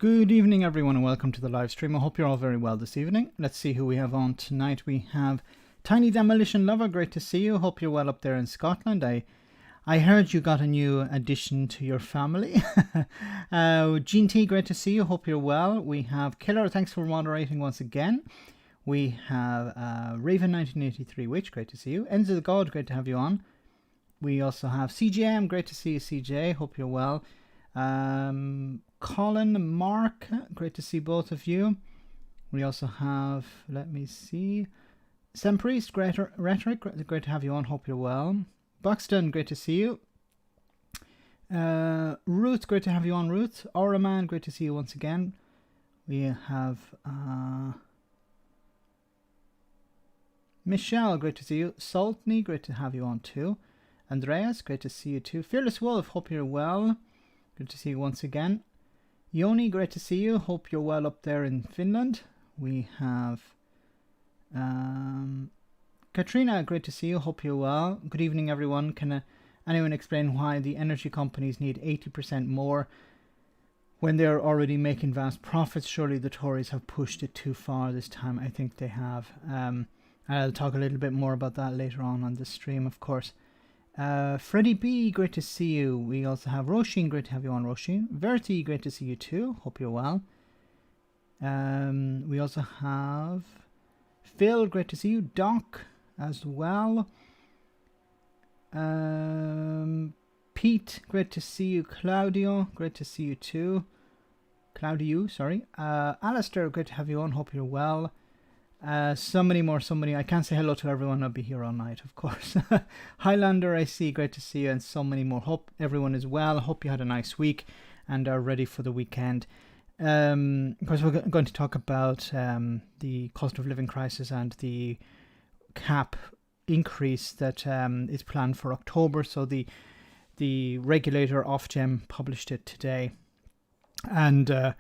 Good evening, everyone, and welcome to the live stream. I hope you're all very well this evening. Let's see who we have on tonight. We have Tiny Demolition Lover. Great to see you. Hope you're well up there in Scotland. I heard you got a new addition to your family. Jean T, great to see you. Hope you're well. We have Killer. Thanks for moderating once again. We have Raven 1983 Witch. Great to see you. Enzo the God. Great to have you on. We also have CJM. Great to see you, CJ. Hope you're well. Colin, Mark, great to see both of you. We also have, let me see, Sam Priest, great rhetoric, great to have you on. Hope you're well. Buxton, great to see you. Ruth, great to have you on, Ruth. Auraman, great to see you once again. We have Michelle, great to see you. Saltney, great to have you on too. Andreas, great to see you too. Fearless Wolf, hope you're well. Good to see you once again. Yoni, great to see you. Hope you're well up there in Finland. We have Katrina, great to see you. Hope you're well. Good evening, everyone. Can anyone explain why the energy companies need 80% more when they're already making vast profits? Surely the Tories have pushed it too far this time. I think they have. I'll talk a little bit more about that later on the stream, of course. Freddie B, great to see you. We also have Roisin, great to have you on, Roisin. Verity, great to see you too. Hope you're well. We also have Phil, great to see you. Doc as well. Pete, great to see you. Claudio, great to see you too. Claudio, sorry. Alistair, great to have you on. Hope you're well. So many more. I can't say hello to everyone. I'll be here all night, of course. Highlander, I see, great to see you, and so many more. Hope everyone is well. Hope you had a nice week and are ready for the weekend. Of course, we're going to talk about the cost of living crisis and the cap increase that is planned for October. So the regulator Ofgem published it today, and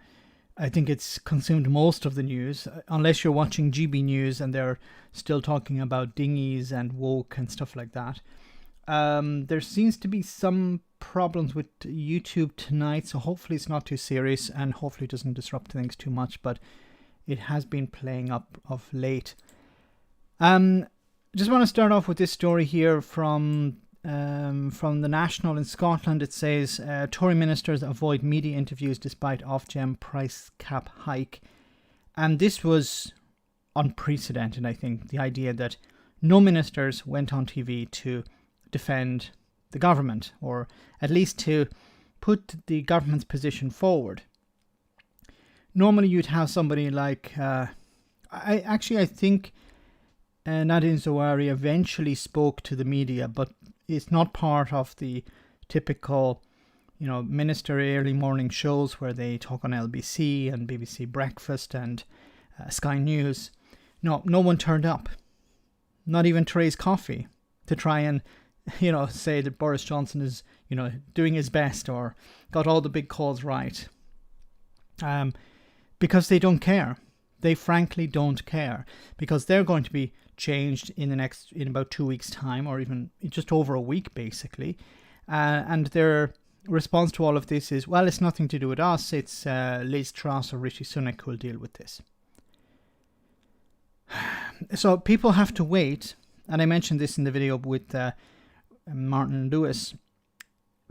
I think it's consumed most of the news, unless you're watching GB News and they're still talking about dinghies and woke and stuff like that. There seems to be some problems with YouTube tonight, so hopefully it's not too serious and hopefully it doesn't disrupt things too much, but it has been playing up of late. Just want to start off with this story here from the National in Scotland. It says Tory ministers avoid media interviews despite Ofgem price cap hike, and this was unprecedented. I think the idea that no ministers went on TV to defend the government, or at least to put the government's position forward. Normally you'd have somebody like I think Nadine Zawari eventually spoke to the media, but it's not part of the typical, minister early morning shows where they talk on LBC and BBC Breakfast and Sky News. No one turned up. Not even Therese Coffey to try and, say that Boris Johnson is, doing his best or got all the big calls right. Because they don't care. They frankly don't care, because they're going to be changed in about 2 weeks' time, or even just over a week, basically. And their response to all of this is, well, it's nothing to do with us. It's Liz Truss or Rishi Sunak who will deal with this. So people have to wait, and I mentioned this in the video with Martin Lewis.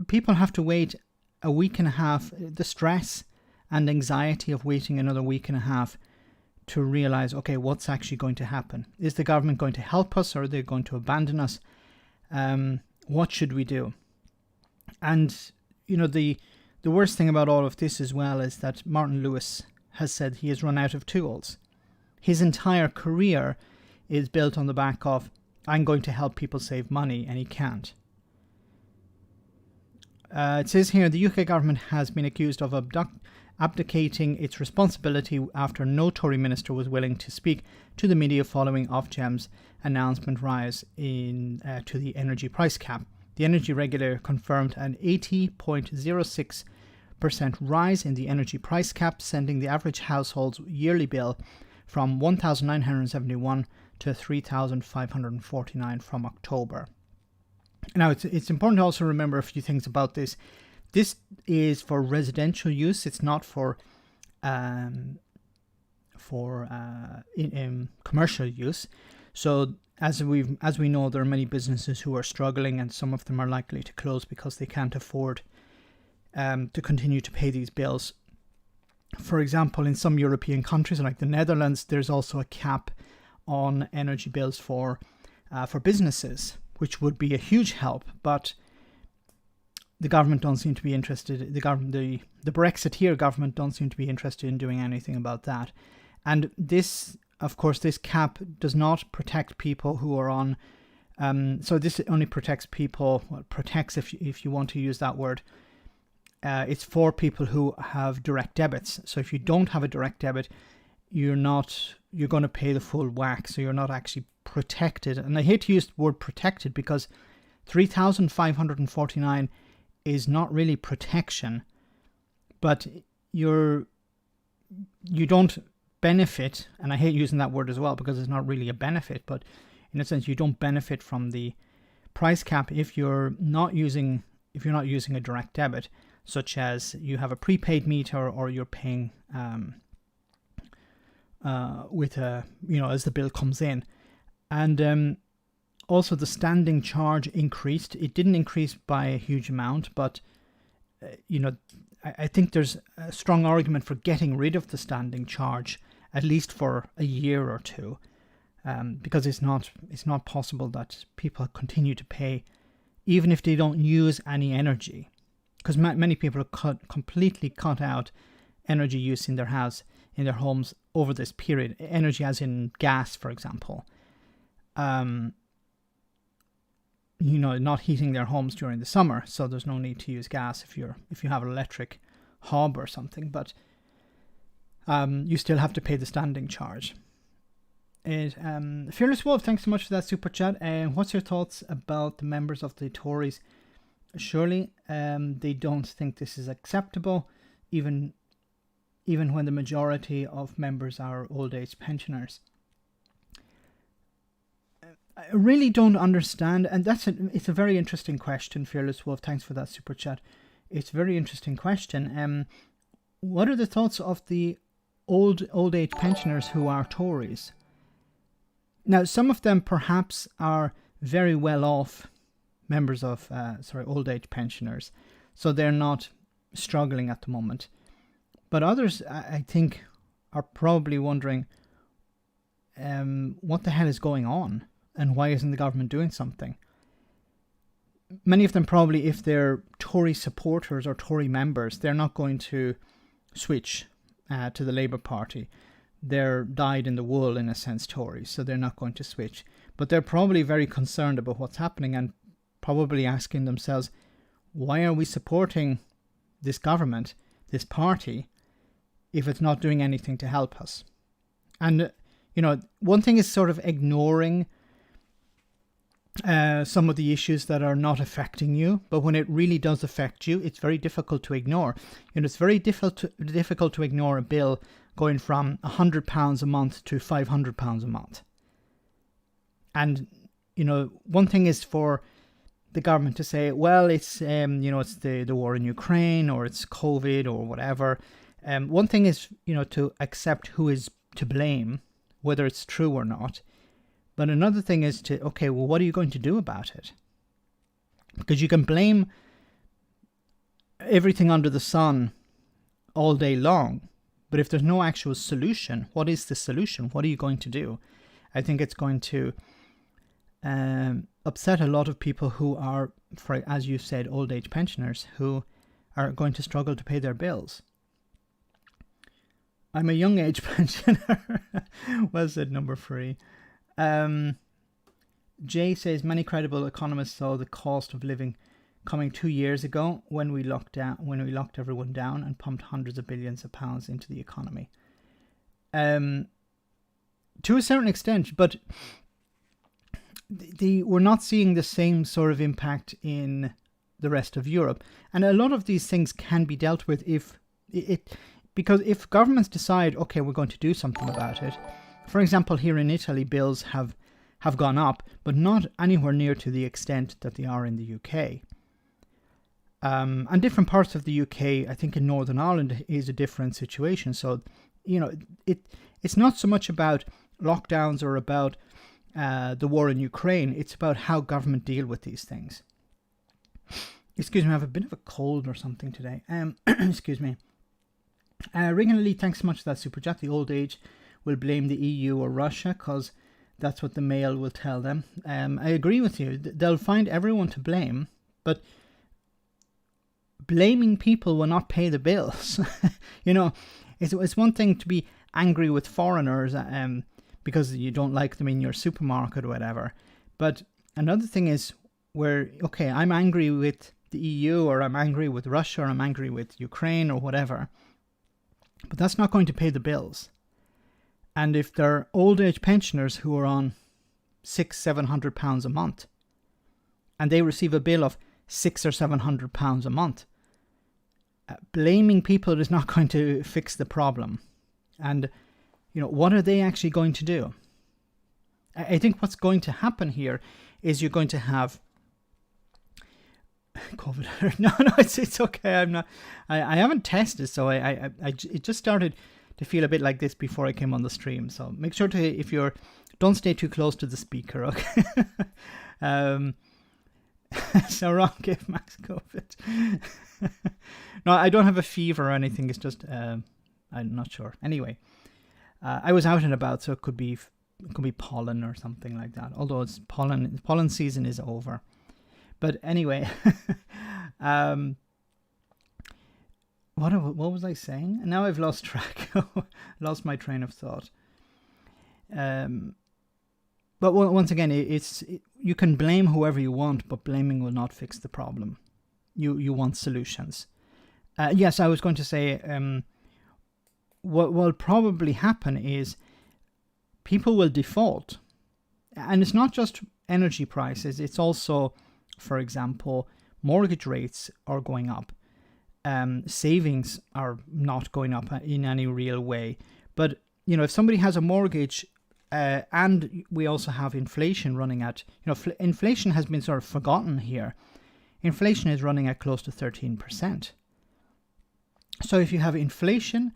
People have to wait a week and a half. The stress and anxiety of waiting another week and a half to realize, okay, what's actually going to happen? Is the government going to help us, or are they going to abandon us? What should we do? And, the worst thing about all of this as well is that Martin Lewis has said he has run out of tools. His entire career is built on the back of, I'm going to help people save money, and he can't. It says here, the UK government has been accused of abdicating its responsibility after no Tory minister was willing to speak to the media following Ofgem's announcement rise to the energy price cap. The energy regulator confirmed an 80.06% rise in the energy price cap, sending the average household's yearly bill from $1,971 to $3,549 from October. Now, it's important to also remember a few things about this. This is for residential use. It's not for for in commercial use. So as we know, there are many businesses who are struggling, and some of them are likely to close because they can't afford to continue to pay these bills. For example, in some European countries like the Netherlands, there's also a cap on energy bills for businesses, which would be a huge help. But the government don't seem to be interested. The Brexiteer government don't seem to be interested in doing anything about that. And this, of course, this cap does not protect people who are on. So this only protects people. Well, protects, if you want to use that word. It's for people who have direct debits. So if you don't have a direct debit, you're going to pay the full whack. So you're not actually protected. And I hate to use the word protected because 3,549 is not really protection, but you don't benefit. And I hate using that word as well because it's not really a benefit, but in a sense you don't benefit from the price cap if you're not using a direct debit, such as you have a prepaid meter or you're paying with a, as the bill comes in. And also the standing charge increased. It didn't increase by a huge amount, but I think there's a strong argument for getting rid of the standing charge, at least for a year or two, because it's not possible that people continue to pay even if they don't use any energy, because many people are completely cut out energy use in their house, in their homes over this period. Energy as in gas, for example. Not heating their homes during the summer, so there's no need to use gas if you have an electric hob or something, but you still have to pay the standing charge. Fearless Wolf, thanks so much for that super chat. What's your thoughts about the members of the Tories? Surely they don't think this is acceptable, even when the majority of members are old age pensioners. I really don't understand, and it's a very interesting question, Fearless Wolf. Thanks for that super chat. It's a very interesting question. What are the thoughts of the old age pensioners who are Tories? Now, some of them perhaps are very well off members of old age pensioners, so they're not struggling at the moment. But others, I think, are probably wondering what the hell is going on. And why isn't the government doing something? Many of them probably, if they're Tory supporters or Tory members, they're not going to switch to the Labour Party. They're dyed in the wool, in a sense, Tories, so they're not going to switch. But they're probably very concerned about what's happening and probably asking themselves, why are we supporting this government, this party, if it's not doing anything to help us? And, one thing is sort of ignoring some of the issues that are not affecting you, but when it really does affect you, it's very difficult to ignore. It's very difficult to ignore a bill going from £100 a month to £500 a month. And one thing is for the government to say, well, it's it's the war in Ukraine, or it's COVID, or whatever. One thing is to accept who is to blame, whether it's true or not. But another thing is what are you going to do about it? Because you can blame everything under the sun all day long, but if there's no actual solution, what is the solution? What are you going to do? I think it's going to upset a lot of people who are, as you said, old age pensioners who are going to struggle to pay their bills. I'm a young age pensioner. Well said, number 3. Jay says many credible economists saw the cost of living coming 2 years ago when we locked everyone down and pumped hundreds of billions of pounds into the economy. To a certain extent, but we're not seeing the same sort of impact in the rest of Europe. And a lot of these things can be dealt with because if governments decide, okay, we're going to do something about it. For example, here in Italy, bills have gone up, but not anywhere near to the extent that they are in the UK. And different parts of the UK, I think in Northern Ireland is a different situation. So, it's not so much about lockdowns or about the war in Ukraine. It's about how government deal with these things. Excuse me, I have a bit of a cold or something today. Excuse me. Regan Lee, thanks so much for that super chat. The old age will blame the EU or Russia because that's what the Mail will tell them. I agree with you. They'll find everyone to blame, but blaming people will not pay the bills. It's one thing to be angry with foreigners because you don't like them in your supermarket or whatever. But another thing is where, okay, I'm angry with the EU or I'm angry with Russia or I'm angry with Ukraine or whatever. But that's not going to pay the bills. And if they're old age pensioners who are on £600-700 a month and they receive a bill of £600 or £700 a month, blaming people is not going to fix the problem. And, what are they actually going to do? I think what's going to happen here is you're going to have COVID. No, it's okay. I'm not. I haven't tested, so it just started to feel a bit like this before I came on the stream. So make sure to, don't stay too close to the speaker, okay? So Ron gave Max COVID. No, I don't have a fever or anything. It's just I'm not sure. Anyway, I was out and about, so it could be pollen or something like that. Although it's pollen season is over. But anyway, what was I saying? Now I've lost track. Lost my train of thought. But once again, you can blame whoever you want, but blaming will not fix the problem. You want solutions. Yes, I was going to say, what will probably happen is people will default. And it's not just energy prices, it's also, for example, mortgage rates are going up. Savings are not going up in any real way. But, if somebody has a mortgage and we also have inflation running at, inflation has been sort of forgotten here. Inflation is running at close to 13%. So if you have inflation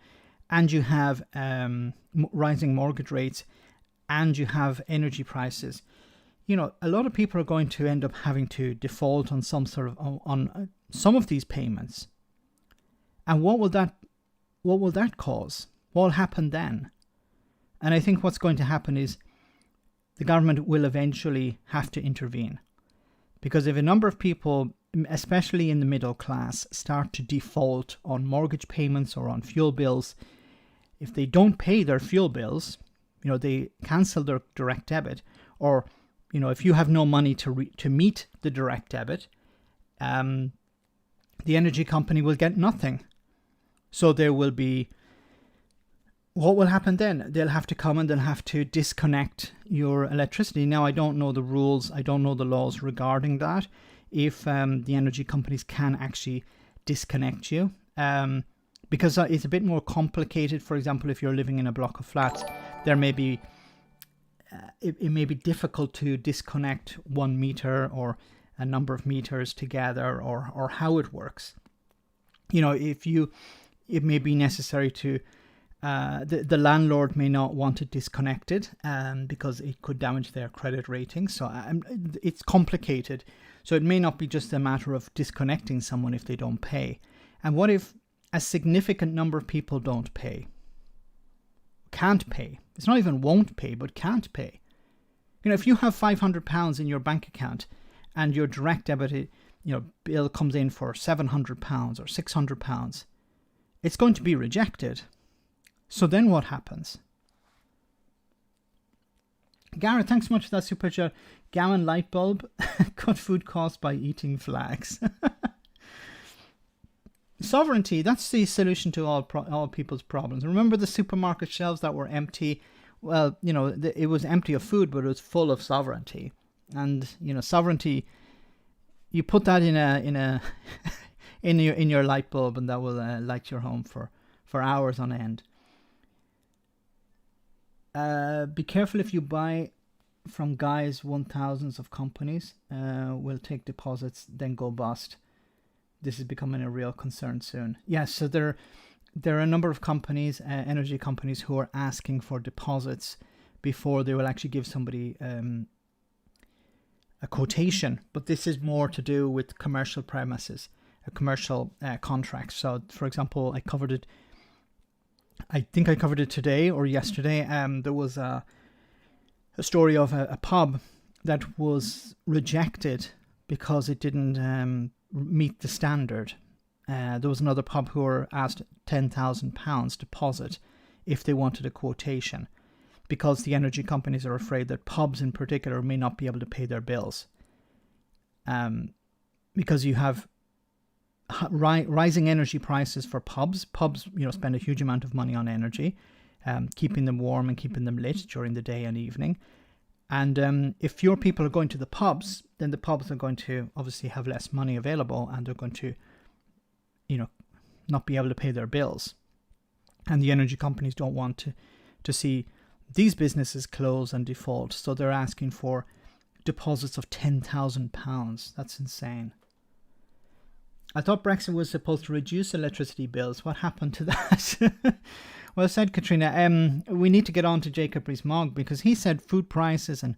and you have rising mortgage rates and you have energy prices, a lot of people are going to end up having to default on some of these payments. And what will that cause? What will happen then? And I think what's going to happen is the government will eventually have to intervene. Because if a number of people, especially in the middle class, start to default on mortgage payments or on fuel bills, if they don't pay their fuel bills, they cancel their direct debit, or if you have no money to meet the direct debit, the energy company will get nothing. So there will be, what will happen then? They'll have to come and they'll have to disconnect your electricity. Now, I don't know the rules, I don't know the laws regarding that, if the energy companies can actually disconnect you, because it's a bit more complicated. For example, if you're living in a block of flats, there may be it may be difficult to disconnect one meter or a number of meters together, or how it works. It may be necessary to the landlord may not want it disconnected because it could damage their credit rating. So it's complicated. So it may not be just a matter of disconnecting someone if they don't pay. And what if a significant number of people don't pay? Can't pay. It's not even won't pay, but can't pay. If you have £500 in your bank account and your direct debit, bill comes in for £700 or £600, it's going to be rejected. So then what happens? Gareth, thanks so much for that super chat. Gallon light bulb, cut food costs by eating flags. Sovereignty, that's the solution to all people's problems. Remember the supermarket shelves that were empty? Well, it was empty of food, but it was full of sovereignty. And, sovereignty, you put that in your light bulb and that will light your home for hours on end. Be careful if you buy from guys 1000s of companies will take deposits, then go bust. this is becoming a real concern soon. Yes, so there are a number of companies, energy companies, who are asking for deposits before they will actually give somebody a quotation. But this is more to do with commercial premises, commercial contracts. So, for example, I think I covered it today or yesterday. There was a story of a pub that was rejected because it didn't meet the standard. There was another pub who were asked £10,000 deposit if they wanted a quotation, because the energy companies are afraid that pubs in particular may not be able to pay their bills. Because you have rising energy prices for pubs. Pubs, spend a huge amount of money on energy, keeping them warm and keeping them lit during the day and evening. And if fewer people are going to the pubs, then the pubs are going to obviously have less money available, and they're going to, not be able to pay their bills. And the energy companies don't want to see these businesses close and default. So they're asking for deposits of £10,000. That's insane. I thought Brexit was supposed to reduce electricity bills. What happened to that? Well said, Katrina. We need to get on to Jacob Rees-Mogg, because he said food prices and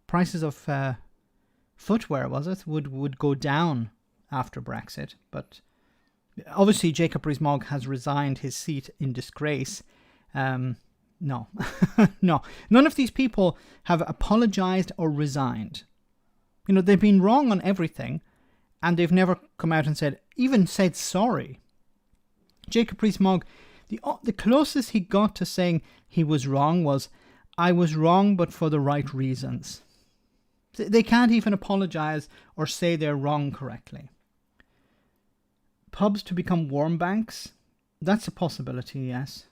prices of footwear, was it, would go down after Brexit. But obviously Jacob Rees-Mogg has resigned his seat in disgrace. No. No. None of these people have apologized or resigned. They've been wrong on everything, and they've never come out and even said sorry. Jacob Rees-Mogg, the closest he got to saying he was wrong was, "I was wrong, but for the right reasons." They can't even apologize or say they're wrong correctly. Pubs to become warm banks, that's a possibility, yes.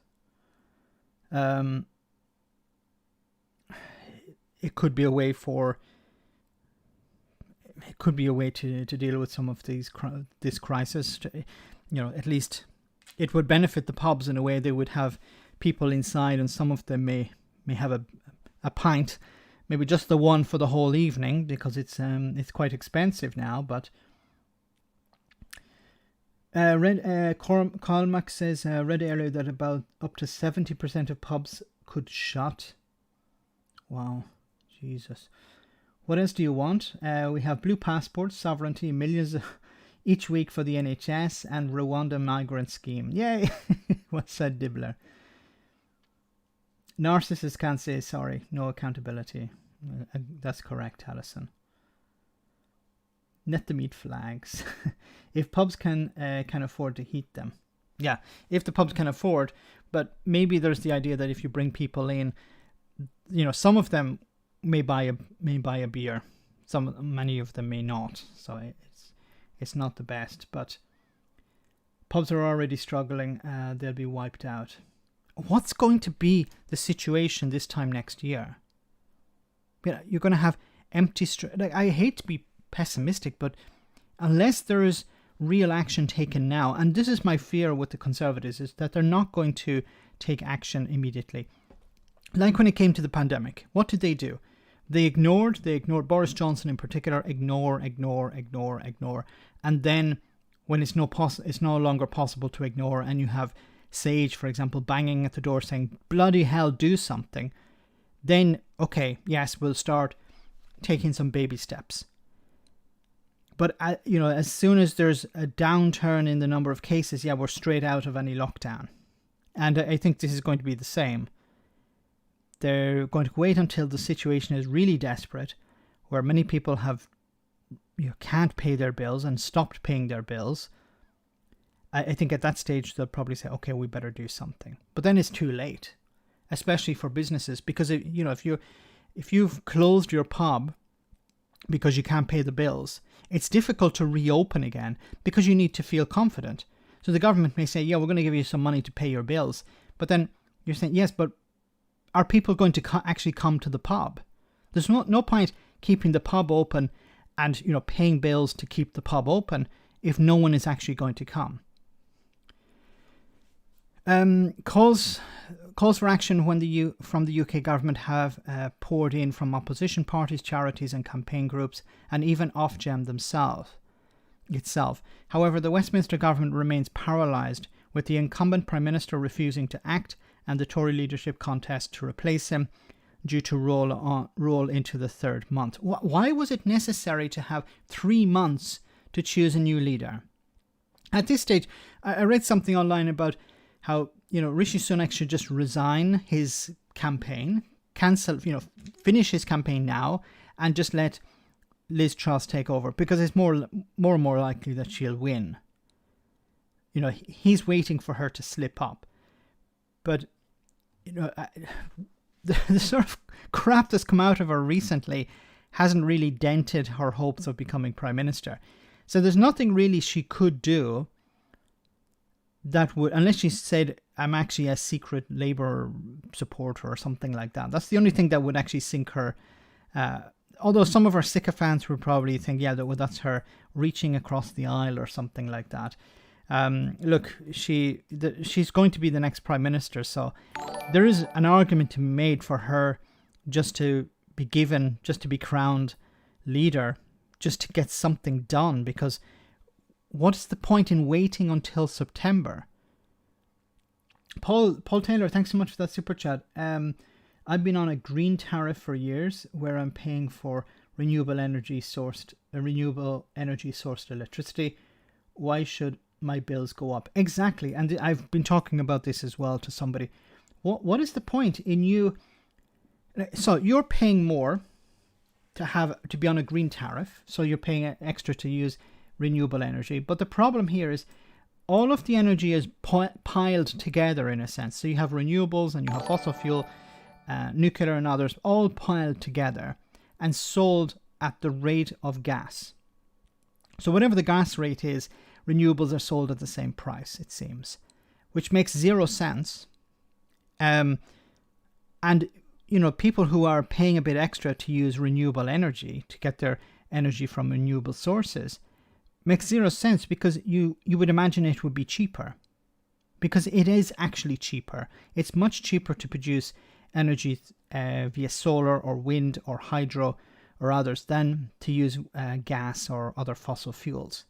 It could be a way to deal with some of this crisis. At least it would benefit the pubs in a way. They would have people inside, and some of them may have a pint, maybe just the one for the whole evening, because it's quite expensive now. But Colmac says, read earlier that about up to 70% of pubs could shut. Wow, Jesus. What else do you want? We have blue passports, sovereignty, millions each week for the NHS, and Rwanda migrant scheme. Yay! What said Dibbler? Narcissists can't say sorry. No accountability. That's correct, Alison. Net the meat flags. If pubs can afford to heat them. Yeah, if the pubs can afford, but maybe there's the idea that if you bring people in, some of them may buy a beer. Many of them may not. So it's not the best, but pubs are already struggling. They'll be wiped out. What's going to be the situation this time next year? You're going to have empty streets. I hate to be pessimistic, but unless there is real action taken now, and this is my fear with the Conservatives, is that they're not going to take action immediately. Like when it came to the pandemic, what did they do? They ignored Boris Johnson in particular, ignore. And then when it's no longer possible to ignore, and you have Sage, for example, banging at the door saying, bloody hell, do something, then, okay, yes, we'll start taking some baby steps. But, as soon as there's a downturn in the number of cases, we're straight out of any lockdown. And I think this is going to be the same. They're going to wait until the situation is really desperate, where many people can't pay their bills and stopped paying their bills. I think at that stage they'll probably say, okay, we better do something. But then it's too late, especially for businesses, because if you've closed your pub because you can't pay the bills, it's difficult to reopen again because you need to feel confident. So the government may say, we're going to give you some money to pay your bills. But then you're saying, yes, but are people going to actually come to the pub? There's no point keeping the pub open and paying bills to keep the pub open if no one is actually going to come. Calls for action from the UK government have poured in from opposition parties, charities and campaign groups, and even Ofgem themselves. itself. However, the Westminster government remains paralysed, with the incumbent Prime Minister refusing to act and the Tory leadership contest to replace him due to roll into the third month. Why was it necessary to have 3 months to choose a new leader? At this stage, I read something online about how, Rishi Sunak should just resign his campaign, finish his campaign now, and just let Liz Truss take over, because it's more and more likely that she'll win. He's waiting for her to slip up. But, the sort of crap that's come out of her recently hasn't really dented her hopes of becoming Prime Minister. So there's nothing really she could do that would, unless she said, I'm actually a secret Labour supporter or something like that. That's the only thing that would actually sink her. Although some of her sycophants would probably think, that's her reaching across the aisle or something like that. Look, she's going to be the next Prime Minister, so there is an argument to be made for her just to be crowned leader, just to get something done, because what is the point in waiting until September? Paul Taylor, thanks so much for that super chat. I've been on a green tariff for years, where I'm paying for renewable energy sourced electricity. Why should my bills go up? Exactly, and I've been talking about this as well to somebody. What is the point in you? So you're paying more to be on a green tariff, so you're paying extra to use renewable energy. But the problem here is all of the energy is piled together in a sense. So you have renewables and you have fossil fuel, nuclear and others, all piled together and sold at the rate of gas. So whatever the gas rate is, renewables are sold at the same price, it seems, which makes zero sense. And people who are paying a bit extra to use renewable energy, to get their energy from renewable sources, makes zero sense, because you would imagine it would be cheaper, because it is actually cheaper. It's much cheaper to produce energy via solar or wind or hydro or others than to use gas or other fossil fuels.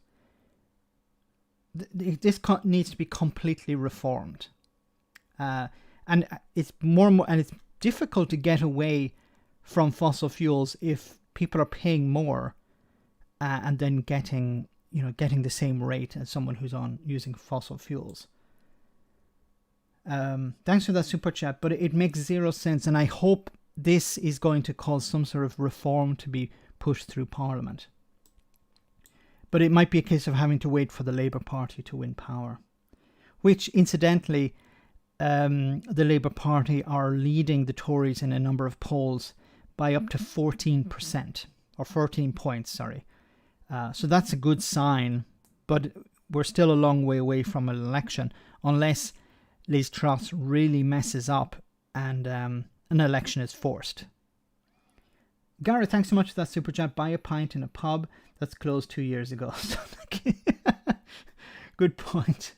This needs to be completely reformed, and it's it's difficult to get away from fossil fuels if people are paying more and then getting the same rate as someone who's using fossil fuels. Thanks for that super chat, but it makes zero sense, and I hope this is going to cause some sort of reform to be pushed through Parliament. But it might be a case of having to wait for the Labour Party to win power, which, incidentally, the Labour Party are leading the Tories in a number of polls by up to 14%, or 14 points, sorry. So that's a good sign, but we're still a long way away from an election, unless Liz Truss really messes up and an election is forced. Gareth, thanks so much for that super chat. Buy a pint in a pub that's closed 2 years ago. Good point.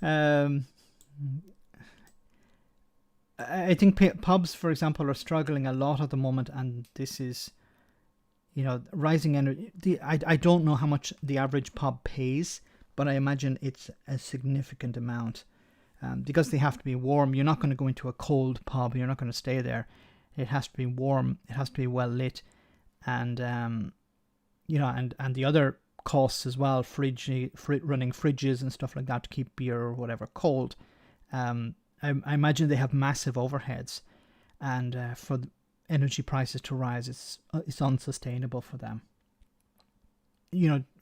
I think pubs, for example, are struggling a lot at the moment, and this is, rising energy. I don't know how much the average pub pays, but I imagine it's a significant amount, because they have to be warm. You're not going to go into a cold pub. You're not going to stay there. It has to be warm. It has to be well lit, and and the other costs as well, running fridges and stuff like that to keep beer or whatever cold. I imagine they have massive overheads, and for energy prices to rise, it's unsustainable for them.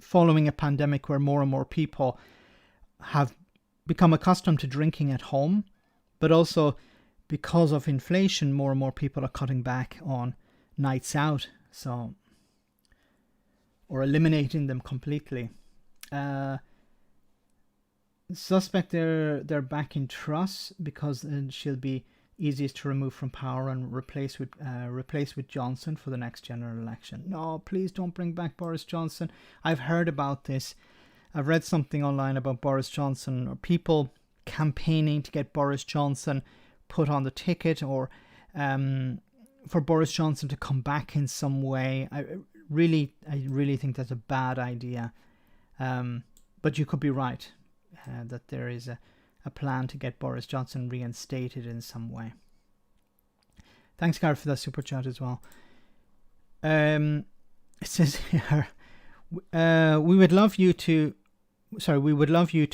Following a pandemic where more and more people have become accustomed to drinking at home, but also because of inflation, more and more people are cutting back on nights out, or eliminating them completely. Suspect they're back in Truss because she'll be easiest to remove from power and replace with Johnson for the next general election. No, please don't bring back Boris Johnson. I've heard about this. I've read something online about Boris Johnson, or people campaigning to get Boris Johnson put on the ticket, or for Boris Johnson to come back in some way. I really think that's a bad idea. But you could be right that there is a plan to get Boris Johnson reinstated in some way. Thanks, Gareth, for that super chat as well. It says here, we would love you to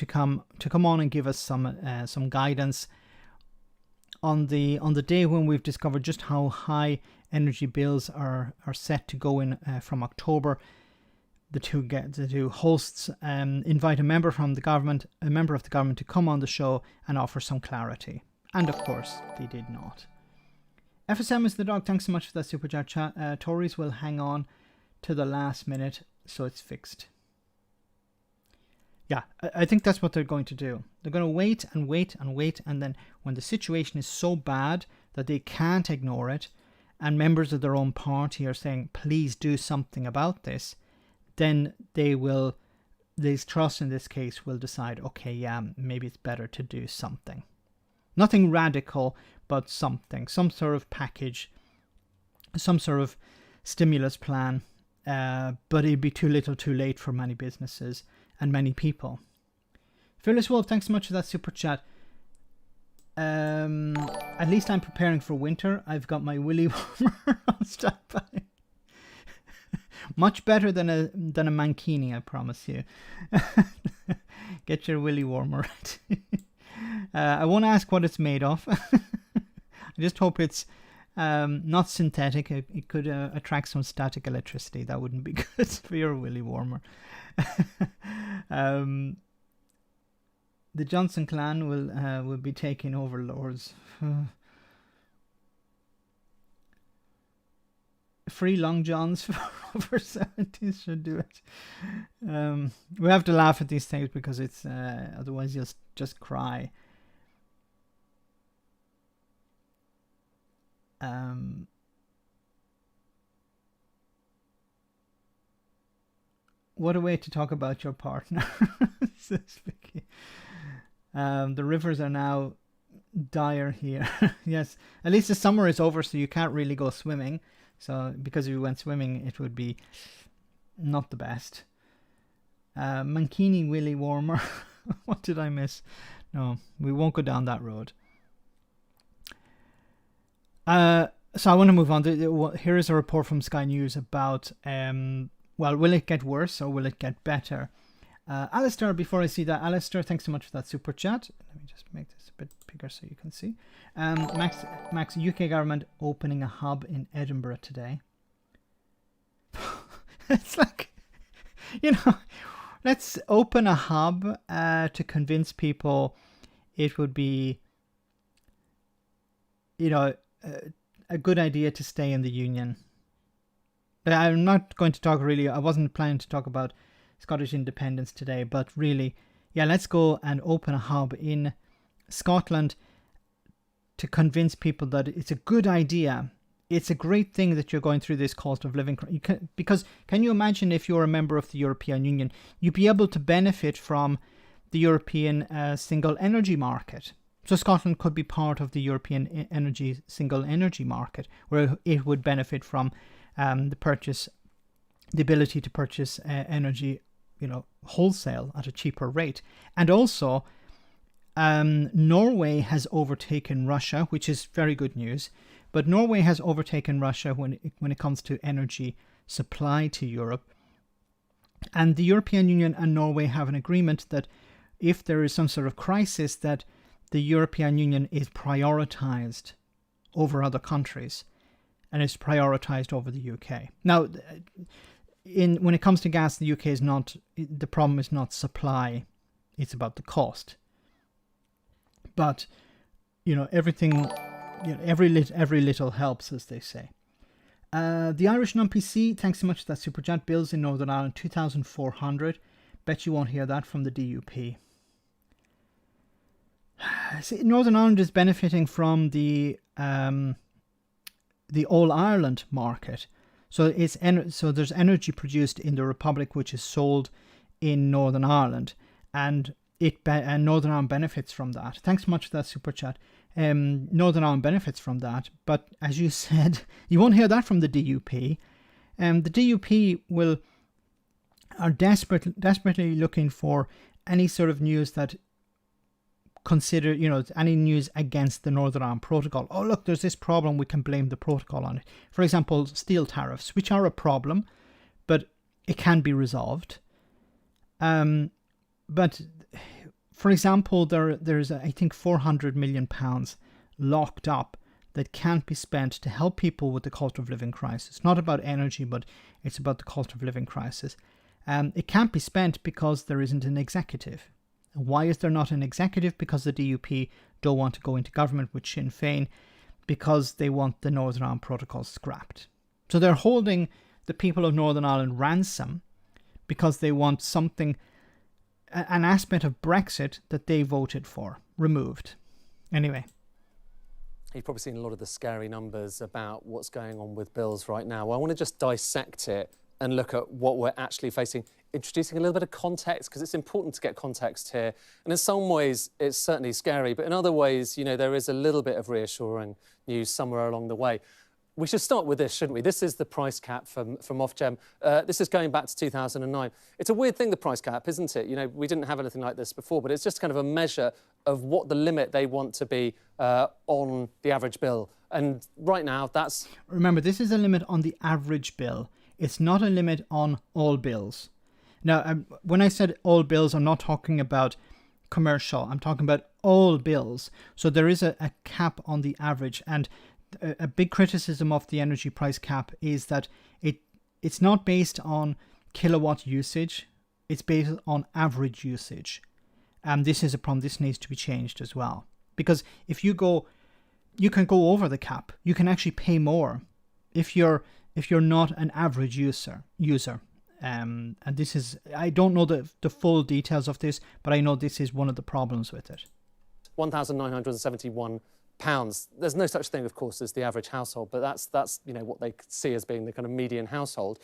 come on and give us some guidance on the day when we've discovered just how high energy bills are set to go in from October. The two hosts invite a member of the government to come on the show and offer some clarity. And of course, they did not. FSM is the dog. Thanks so much for that super chat. Tories will hang on to the last minute, so it's fixed. Yeah, I think that's what they're going to do. They're going to wait and wait and wait, and then when the situation is so bad that they can't ignore it, and members of their own party are saying, please do something about this, then Liz Truss in this case will decide, okay, yeah, maybe it's better to do something. Nothing radical, but something, some sort of package, some sort of stimulus plan, but it'd be too little too late for many businesses and many people. Fearless Wolf, thanks so much for that super chat. At least I'm preparing for winter. I've got my willy warmer on standby. Much better than a mankini, I promise you. Get your willy warmer right. I won't ask what it's made of. I just hope it's not synthetic. It could attract some static electricity. That wouldn't be good for your willy warmer. The Johnson clan will be taking over Lords. Free Long Johns for over 70s should do it. We have to laugh at these things because it's otherwise you'll just cry. What a way to talk about your partner. The rivers are now dire here. Yes, at least the summer is over, so you can't really go swimming. So because if you went swimming, it would be not the best. Mankini willy warmer. What did I miss? No, we won't go down that road. So I want to move on. Here is a report from Sky News about, well, will it get worse or will it get better? Alistair, before I see that, Alistair, thanks so much for that super chat. Let me just make this a bit bigger so you can see. Max, UK government opening a hub in Edinburgh today. It's like, let's open a hub to convince people it would be, a good idea to stay in the union. But I'm not going to talk really, I wasn't planning to talk about Scottish independence today, but really, yeah, let's go and open a hub in Scotland to convince people that it's a good idea. It's a great thing that you're going through this cost of living. Because can you imagine if you're a member of the European Union, you'd be able to benefit from the European single energy market. So Scotland could be part of the European single energy market, where it would benefit from the ability to purchase energy, wholesale at a cheaper rate. And also, Norway has overtaken Russia, which is very good news. But Norway has overtaken Russia when it comes to energy supply to Europe. And the European Union and Norway have an agreement that if there is some sort of crisis, that the European Union is prioritized over other countries, and it's prioritized over the UK. Now, when it comes to gas, the UK is not, the problem is not supply, it's about the cost. But, everything, every little helps, as they say. The Irish non-PC, thanks so much for that super chat. Bills in Northern Ireland, 2,400. Bet you won't hear that from the DUP. See, Northern Ireland is benefiting from the All Ireland market. So there's energy produced in the Republic which is sold in Northern Ireland, and Northern Ireland benefits from that. Thanks so much for that super chat. Northern Ireland benefits from that, but as you said, you won't hear that from the DUP. The DUP will are desperately looking for any sort of news that consider, any news against the Northern Ireland Protocol. Oh, look, there's this problem, we can blame the protocol on it. For example, steel tariffs, which are a problem, but it can be resolved. But for example, there's I think £400 million locked up that can't be spent to help people with the cost of living crisis. It's not about energy, but it's about the cost of living crisis. It can't be spent because there isn't an executive. Why is there not an executive? Because the DUP don't want to go into government with Sinn Féin, because they want the Northern Ireland Protocol scrapped. So they're holding the people of Northern Ireland ransom because they want something, an aspect of Brexit that they voted for, removed. Anyway. You've probably seen a lot of the scary numbers about what's going on with bills right now. Well, I want to just dissect it and look at what we're actually facing, introducing a little bit of context, because it's important to get context here. And in some ways, it's certainly scary, but in other ways, there is a little bit of reassuring news somewhere along the way. We should start with this, shouldn't we? This is the price cap from Ofgem. This is going back to 2009. It's a weird thing, the price cap, isn't it? We didn't have anything like this before, but it's just kind of a measure of what the limit they want to be on the average bill. And right now, that's... Remember, this is a limit on the average bill. It's not a limit on all bills. Now, when I said all bills, I'm not talking about commercial. I'm talking about all bills. So there is a cap on the average. And a big criticism of the energy price cap is that it's not based on kilowatt usage. It's based on average usage. And this is a problem. This needs to be changed as well. Because if you can go over the cap. You can actually pay more if you're not an average user. And this is, I don't know the full details of this, but I know this is one of the problems with it. £1,971. There's no such thing, of course, as the average household, but that's what they see as being the kind of median household.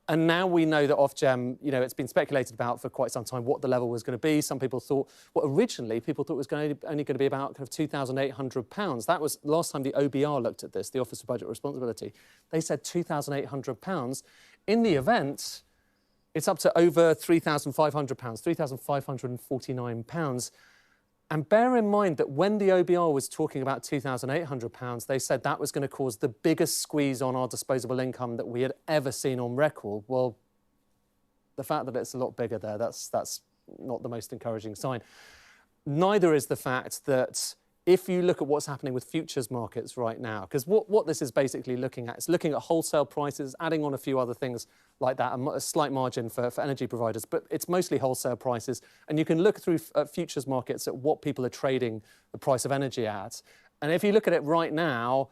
And now we know that Ofgem, it's been speculated about for quite some time what the level was going to be. Some people thought, originally people thought it was only going to be about kind of £2,800. That was last time the OBR looked at this, the Office for Budget Responsibility. They said £2,800. In the event, it's up to over £3,500, £3,549. And bear in mind that when the OBR was talking about £2,800, they said that was going to cause the biggest squeeze on our disposable income that we had ever seen on record. Well, the fact that it's a lot bigger there, that's not the most encouraging sign. Neither is the fact that if you look at what's happening with futures markets right now, because what this is basically looking at, it's looking at wholesale prices, adding on a few other things like that, a slight margin for energy providers, but it's mostly wholesale prices. And you can look through futures markets at what people are trading the price of energy at. And if you look at it right now,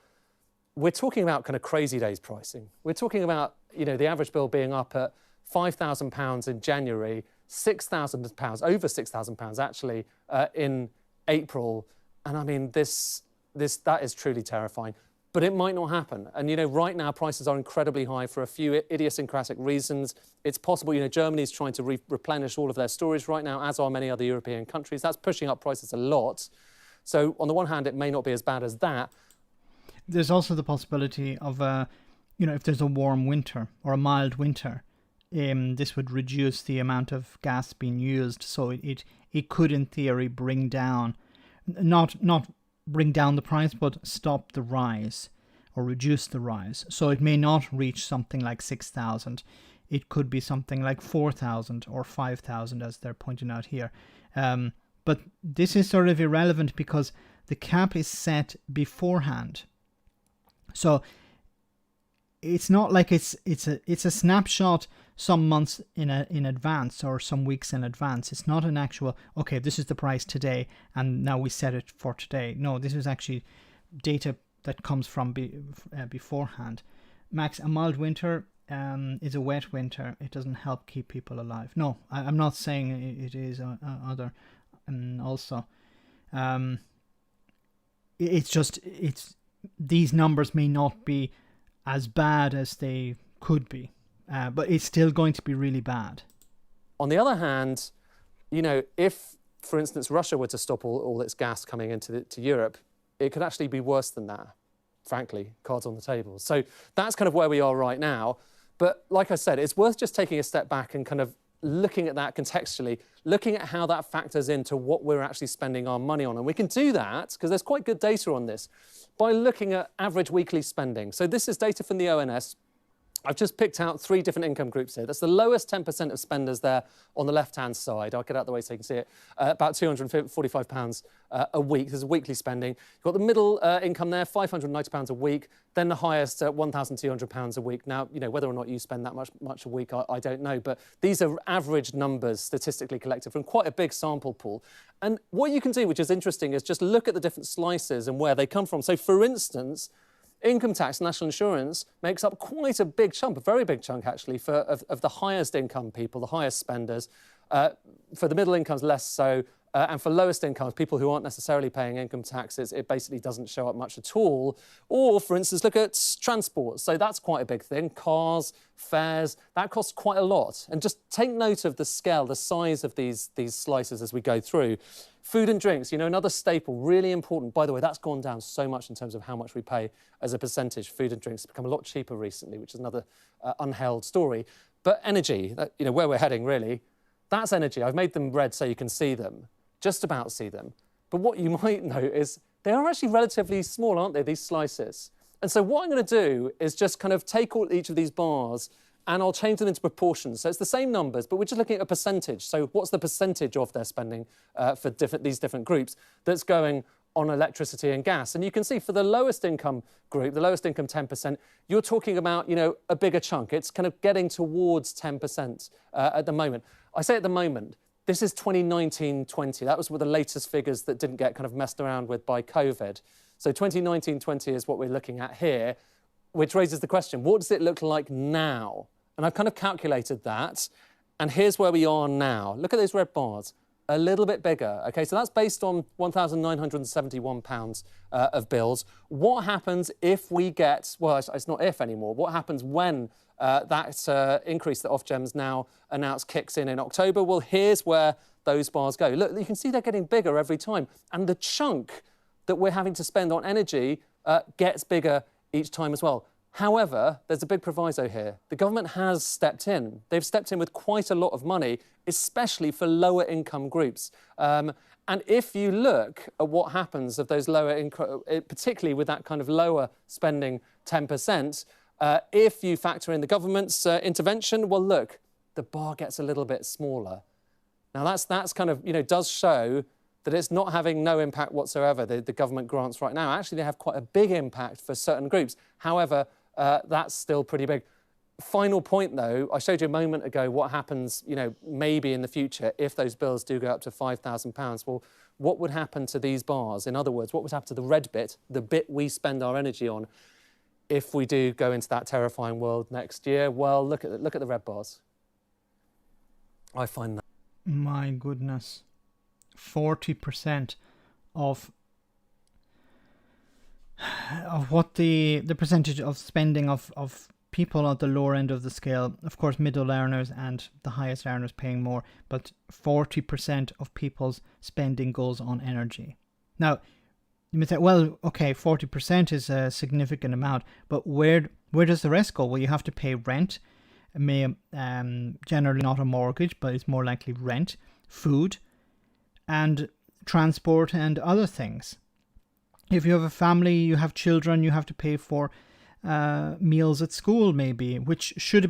we're talking about kind of crazy days pricing. We're talking about, the average bill being up at £5,000 in January, £6,000, over £6,000 actually, in April. And I mean, that is truly terrifying, but it might not happen. And, right now prices are incredibly high for a few idiosyncratic reasons. It's possible, Germany's trying to replenish all of their storage right now, as are many other European countries. That's pushing up prices a lot. So on the one hand, it may not be as bad as that. There's also the possibility of, if there's a warm winter or a mild winter, this would reduce the amount of gas being used. So it could, in theory, bring down, not bring down the price, but stop the rise or reduce the rise. So it may not reach something like 6,000. It could be something like 4,000 or 5,000, as they're pointing out here. But this is sort of irrelevant because the cap is set beforehand. So it's not like it's a snapshot some months in advance or some weeks in advance. It's not an actual, okay, this is the price today and now we set it for today. No, this is actually data that comes from beforehand. Max, a mild winter is a wet winter. It doesn't help keep people alive. No, I'm not saying it is other. And also, it's these numbers may not be as bad as they could be. But it's still going to be really bad. On the other hand, if, for instance, Russia were to stop all its gas coming into Europe, it could actually be worse than that, frankly, cards on the table. So that's kind of where we are right now. But like I said, it's worth just taking a step back and kind of looking at that contextually, looking at how that factors into what we're actually spending our money on. And we can do that, because there's quite good data on this, by looking at average weekly spending. So this is data from the ONS. I've just picked out 3 different income groups here. That's the lowest 10% of spenders there on the left-hand side. I'll get out of the way so you can see it. About £245 a week. This is weekly spending. You've got the middle income there, £590 a week. Then the highest, £1,200 a week. Now, you know, whether or not you spend that much a week, I don't know. But these are average numbers statistically collected from quite a big sample pool. And what you can do, which is interesting, is just look at the different slices and where they come from. So, for instance, income tax, national insurance makes up quite a big chunk, a very big chunk actually, of the highest income people, the highest spenders. For the middle incomes, less so. And for lowest incomes, people who aren't necessarily paying income taxes, it basically doesn't show up much at all. Or, for instance, look at transport. So that's quite a big thing. Cars, fares, that costs quite a lot. And just take note of the scale, the size of these slices as we go through. Food and drinks, you know, another staple, really important. By the way, that's gone down so much in terms of how much we pay as a percentage. Food and drinks have become a lot cheaper recently, which is another unheld story. But energy, you know, where we're heading really, that's energy. I've made them red so you can see them. Just about see them. But what you might note is they are actually relatively small, aren't they, these slices? And so what I'm going to do is just kind of take each of these bars and I'll change them into proportions. So it's the same numbers, but we're just looking at a percentage. So what's the percentage of their spending for these different groups that's going on electricity and gas? And you can see for the lowest income group, the lowest income 10%, you're talking about, you know, a bigger chunk. It's kind of getting towards 10% at the moment. I say at the moment. This is 2019-20. That was with the latest figures that didn't get kind of messed around with by COVID. So 2019-20 is what we're looking at here, which raises the question, what does it look like now? And I've kind of calculated that. And here's where we are now. Look at those red bars. A little bit bigger. OK, so that's based on £1,971 of bills. What happens if we get, well, it's not if anymore. What happens when that increase that Ofgem's now announced kicks in October? Well, here's where those bars go. Look, you can see they're getting bigger every time. And the chunk that we're having to spend on energy gets bigger each time as well. However, there's a big proviso here. The government has stepped in. They've stepped in with quite a lot of money, especially for lower income groups. And if you look at what happens of those lower income, particularly with that kind of lower spending 10%, if you factor in the government's intervention, well, look, the bar gets a little bit smaller. Now, that's kind of, you know, does show that it's not having no impact whatsoever, the government grants right now. Actually, they have quite a big impact for certain groups. However, that's still pretty big. Final point, though, I showed you a moment ago what happens, you know, maybe in the future if those bills do go up to £5,000. Well, what would happen to these bars? In other words, what would happen to the red bit, the bit we spend our energy on, if we do go into that terrifying world next year? Well, look at the red bars. I find that. My goodness. 40% of what the percentage of spending of people at the lower end of the scale, of course middle earners and the highest earners paying more, but 40% of people's spending goes on energy. Now you may say, well, okay, 40% is a significant amount, but where does the rest go? Well, you have to pay rent, generally not a mortgage, but it's more likely rent, food, and transport and other things. If you have a family, you have children, you have to pay for meals at school, maybe, which should have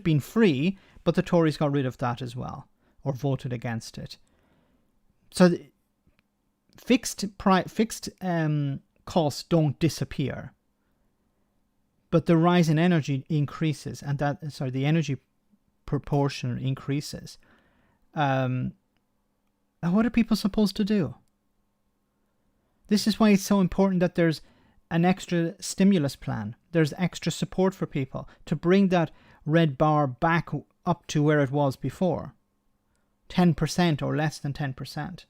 been free, but the Tories got rid of that as well, or voted against it. So fixed costs don't disappear, but the rise in energy increases, and the energy proportion increases. What are people supposed to do? This is why it's so important that there's an extra stimulus plan. There's extra support for people to bring that red bar back up to where it was before. 10% or less than 10%.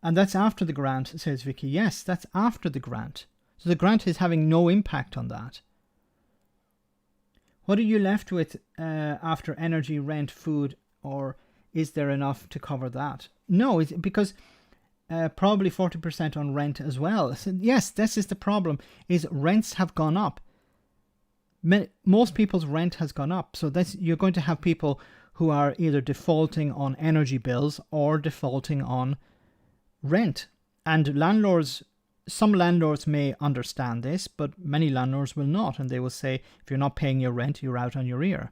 And that's after the grant, says Vicky. Yes, that's after the grant. So the grant is having no impact on that. What are you left with after energy, rent, food, or is there enough to cover that? No, it's because probably 40% on rent as well. So yes, this is the problem, is rents have gone up. most people's rent has gone up. So you're going to have people who are either defaulting on energy bills or defaulting on rent. And some landlords may understand this, but many landlords will not. And they will say, if you're not paying your rent, you're out on your ear.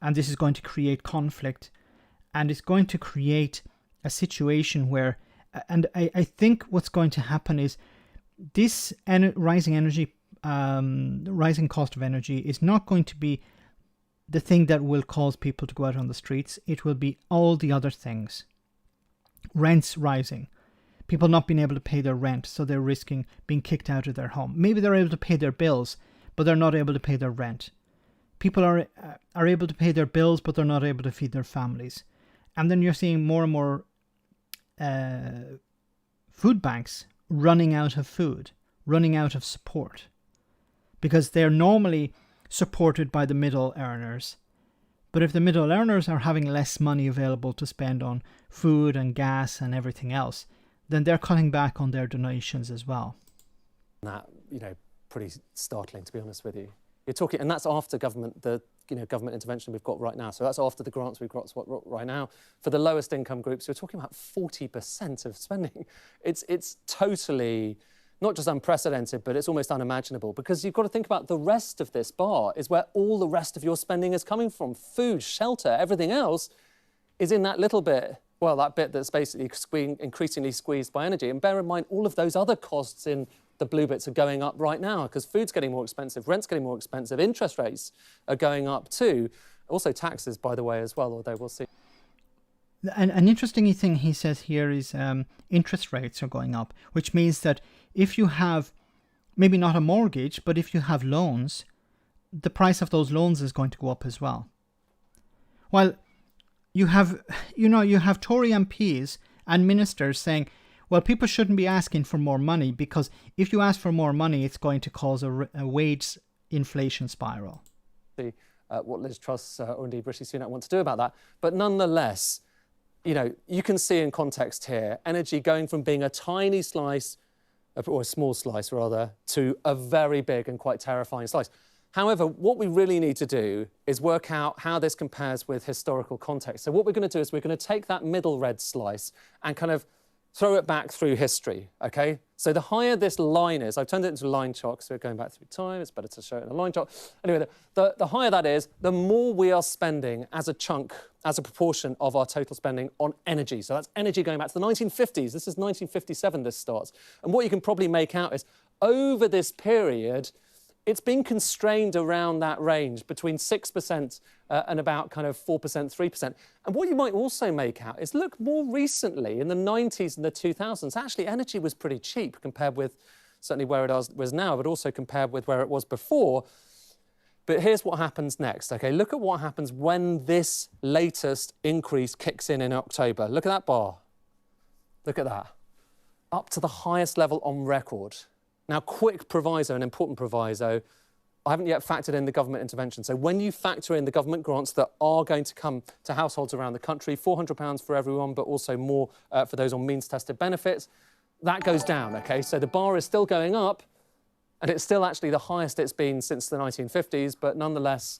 And this is going to create conflict. And it's going to create a situation where, and I think what's going to happen is this rising cost of energy is not going to be the thing that will cause people to go out on the streets. It will be all the other things. Rents rising, people not being able to pay their rent, so they're risking being kicked out of their home. Maybe they're able to pay their bills, but they're not able to pay their rent. People are able to pay their bills, but they're not able to feed their families. And then you're seeing more and more food banks running out of food, running out of support, because they're normally supported by the middle earners. But if the middle earners are having less money available to spend on food and gas and everything else, then they're cutting back on their donations as well. That, pretty startling, to be honest with you. You're talking, and that's after government intervention we've got right now. So that's after the grants we've got right now. For the lowest income groups, we're talking about 40% of spending. It's totally not just unprecedented, but it's almost unimaginable, because you've got to think about the rest of this bar is where all the rest of your spending is coming from. Food, shelter, everything else is in that little bit, that bit that's basically increasingly squeezed by energy. And bear in mind, all of those other costs in the blue bits are going up right now, because food's getting more expensive, rent's getting more expensive, interest rates are going up too. Also taxes, by the way, as well, although we'll see. An interesting thing he says here is interest rates are going up, which means that if you have, maybe not a mortgage, but if you have loans, the price of those loans is going to go up as well. While you have Tory MPs and ministers saying, well, people shouldn't be asking for more money, because if you ask for more money, it's going to cause a wage inflation spiral. What Liz Truss or indeed Rishi Sunak want to do about that. But nonetheless, you can see in context here, energy going from being a tiny slice, or a small slice rather, to a very big and quite terrifying slice. However, what we really need to do is work out how this compares with historical context. So what we're going to do is we're going to take that middle red slice and kind of throw it back through history, okay? So the higher this line is, I've turned it into a line chart, so we're going back through time, it's better to show it in a line chart. Anyway, the higher that is, the more we are spending as a chunk, as a proportion of our total spending on energy. So that's energy going back to the 1950s. This is 1957, this starts. And what you can probably make out is, over this period, it's been constrained around that range between 6% and about kind of 4%, 3%. And what you might also make out is, look, more recently, in the 90s and the 2000s, actually energy was pretty cheap compared with certainly where it was now, but also compared with where it was before. But here's what happens next, okay? Look at what happens when this latest increase kicks in October. Look at that bar. Look at that. Up to the highest level on record. Now, quick proviso, an important proviso, I haven't yet factored in the government intervention. So when you factor in the government grants that are going to come to households around the country, £400 for everyone, but also more for those on means-tested benefits, that goes down, OK? So the bar is still going up, and it's still actually the highest it's been since the 1950s, but nonetheless,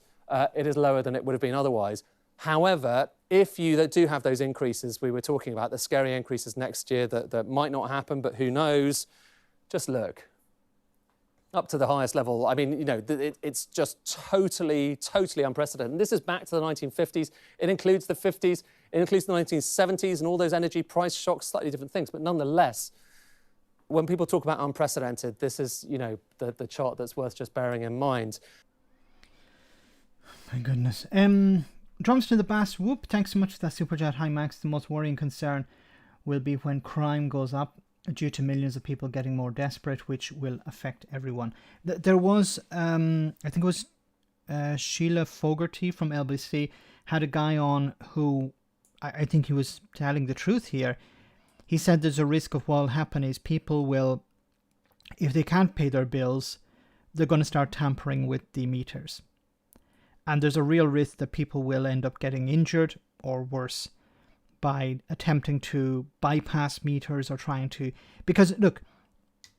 it is lower than it would have been otherwise. However, if you do have those increases we were talking about, the scary increases next year that might not happen, but who knows, just look. Up to the highest level. I mean, it's just totally unprecedented. And this is back to the 1950s. It includes the 50s, it includes the 1970s and all those energy price shocks, slightly different things. But nonetheless, when people talk about unprecedented, this is, the chart that's worth just bearing in mind. My goodness. Drums to the bass. Whoop. Thanks so much for that super chat. Hi, Max. The most worrying concern will be when crime goes up, due to millions of people getting more desperate, which will affect everyone. There was, I think it was Sheila Fogarty from LBC, had a guy on who, I think he was telling the truth here. He said there's a risk of what will happen is people will, if they can't pay their bills, they're going to start tampering with the meters. And there's a real risk that people will end up getting injured or worse by attempting to bypass meters or trying to, because look,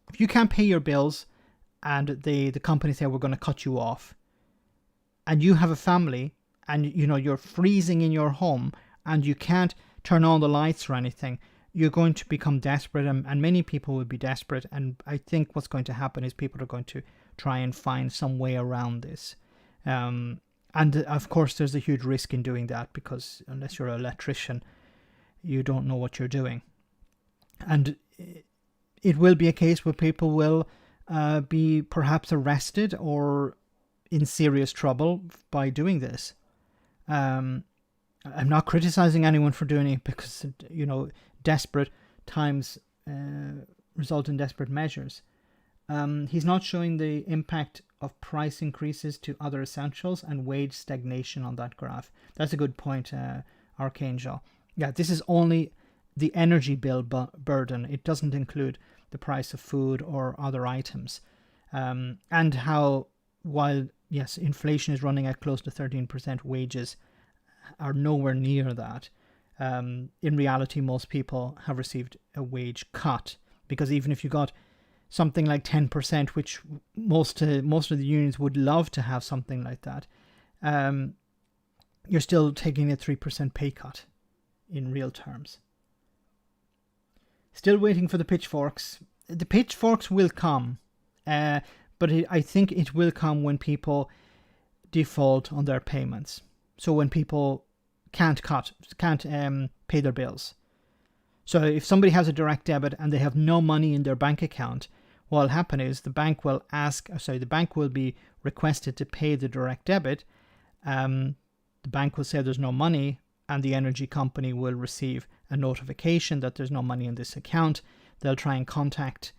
if you can't pay your bills and the company say we're going to cut you off, and you have a family, and you're freezing in your home, and you can't turn on the lights or anything, you're going to become desperate, and many people will be desperate. And I think what's going to happen is people are going to try and find some way around this. And of course, there's a huge risk in doing that, because unless you're an electrician, you don't know what you're doing. And it will be a case where people will be perhaps arrested or in serious trouble by doing this. I'm not criticizing anyone for doing it, because desperate times result in desperate measures. He's not showing the impact of price increases to other essentials and wage stagnation on that graph. That's a good point, Archangel. Yeah, this is only the energy bill burden. It doesn't include the price of food or other items. And how, while, yes, inflation is running at close to 13%, wages are nowhere near that. In reality, most people have received a wage cut, because even if you got something like 10%, which most of the unions would love to have something like that, you're still taking a 3% pay cut in real terms. Still waiting for the pitchforks. The pitchforks will come, but I think it will come when people default on their payments. So when people can't pay their bills. So if somebody has a direct debit and they have no money in their bank account, what will happen is the bank will be requested to pay the direct debit. The bank will say there's no money, and the energy company will receive a notification that there's no money in this account. They'll try and contact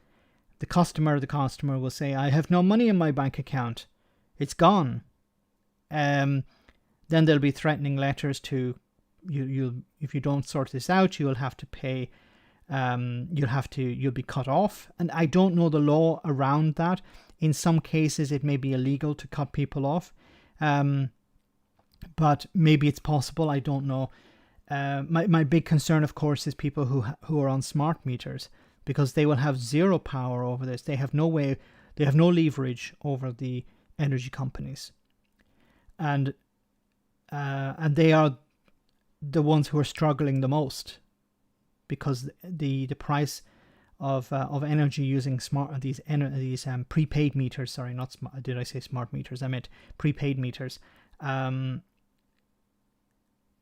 the customer. The customer will say, I have no money in my bank account. It's gone. Then there'll be threatening letters to you. If you don't sort this out, you'll have to pay. You'll be cut off. And I don't know the law around that. In some cases, it may be illegal to cut people off. But maybe it's possible. I don't know. My big concern, of course, is people who are on smart meters, because they will have zero power over this. They have no leverage over the energy companies, and they are the ones who are struggling the most, because the price of energy using these prepaid meters. Sorry, not smart. Did I say smart meters? I meant prepaid meters.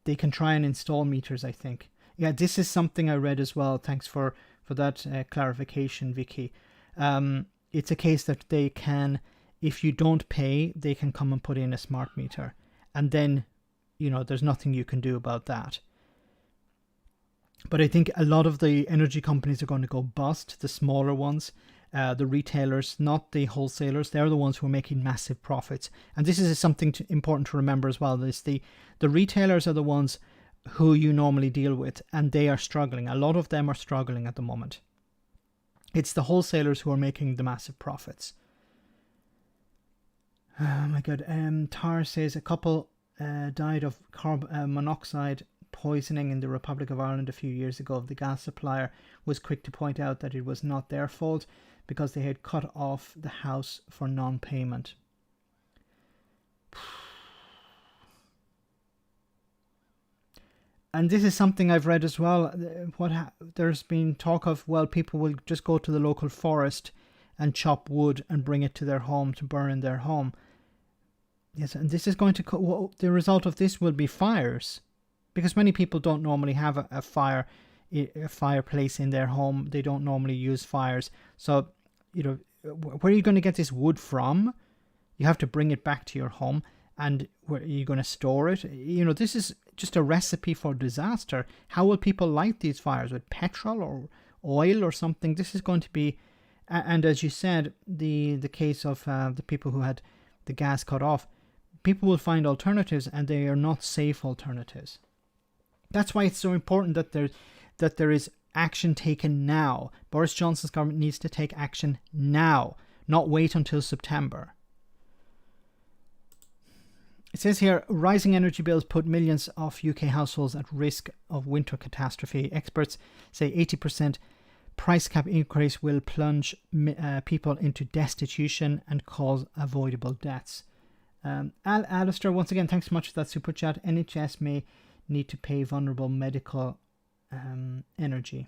They can try and install meters, I think. Yeah, this is something I read as well. Thanks for that clarification, Vicky. It's a case that they can, if you don't pay, they can come and put in a smart meter. And then, there's nothing you can do about that. But I think a lot of the energy companies are going to go bust, the smaller ones. The retailers, not the wholesalers. They're the ones who are making massive profits. And this is something important to remember as well. The retailers are the ones who you normally deal with, and they are struggling. A lot of them are struggling at the moment. It's the wholesalers who are making the massive profits. Oh my God. Tar says a couple died of carbon monoxide poisoning in the Republic of Ireland a few years ago. The gas supplier was quick to point out that it was not their fault, because they had cut off the house for non-payment. And this is something I've read as well. There's been talk of, people will just go to the local forest and chop wood and bring it to their home to burn in their home. Yes, and this is going to the result of this will be fires, because many people don't normally have a fireplace in their home. They don't normally use fires. So, where are you going to get this wood from? You have to bring it back to your home, and where are you going to store it? This is just a recipe for disaster. How will people light these fires? With petrol or oil or something? This is going to be, and as you said, the case of the people who had the gas cut off, people will find alternatives, and they are not safe alternatives. That's why it's so important that there is action taken now. Boris Johnson's government needs to take action now, not wait until September. It says here, rising energy bills put millions of UK households at risk of winter catastrophe. Experts say 80% price cap increase will plunge people into destitution and cause avoidable deaths. Alistair, once again, thanks so much for that super chat. NHS may need to pay vulnerable medical energy.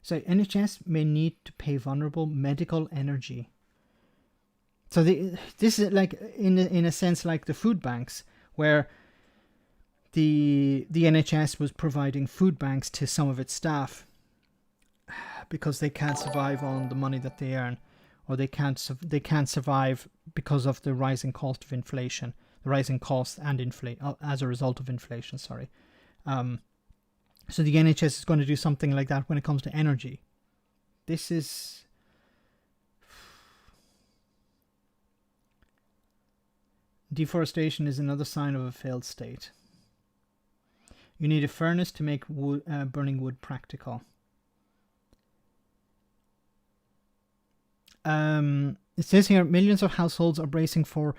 So NHS may need to pay vulnerable medical energy. So this is like in a sense like the food banks, where the NHS was providing food banks to some of its staff because they can't survive on the money that they earn, or they can't survive because of the rising cost of inflation, the rising costs and as a result of inflation. Sorry. So the NHS is going to do something like that when it comes to energy. This is... Deforestation is another sign of a failed state. You need a furnace to make burning wood practical. It says here, millions of households are bracing for...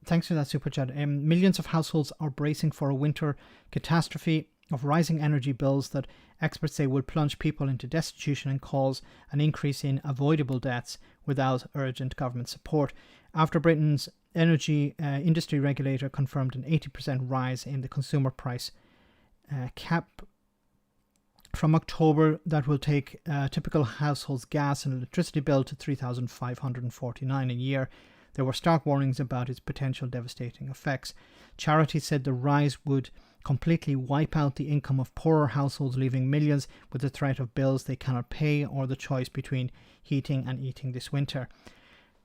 thanks for that super chat. Millions of households are bracing for a winter catastrophe of rising energy bills that experts say will plunge people into destitution and cause an increase in avoidable deaths without urgent government support. After Britain's energy industry regulator confirmed an 80% rise in the consumer price cap from October, that will take a typical household's gas and electricity bill to $3,549 a year. There were stark warnings about its potential devastating effects. Charities said the rise would completely wipe out the income of poorer households, leaving millions with the threat of bills they cannot pay or the choice between heating and eating this winter.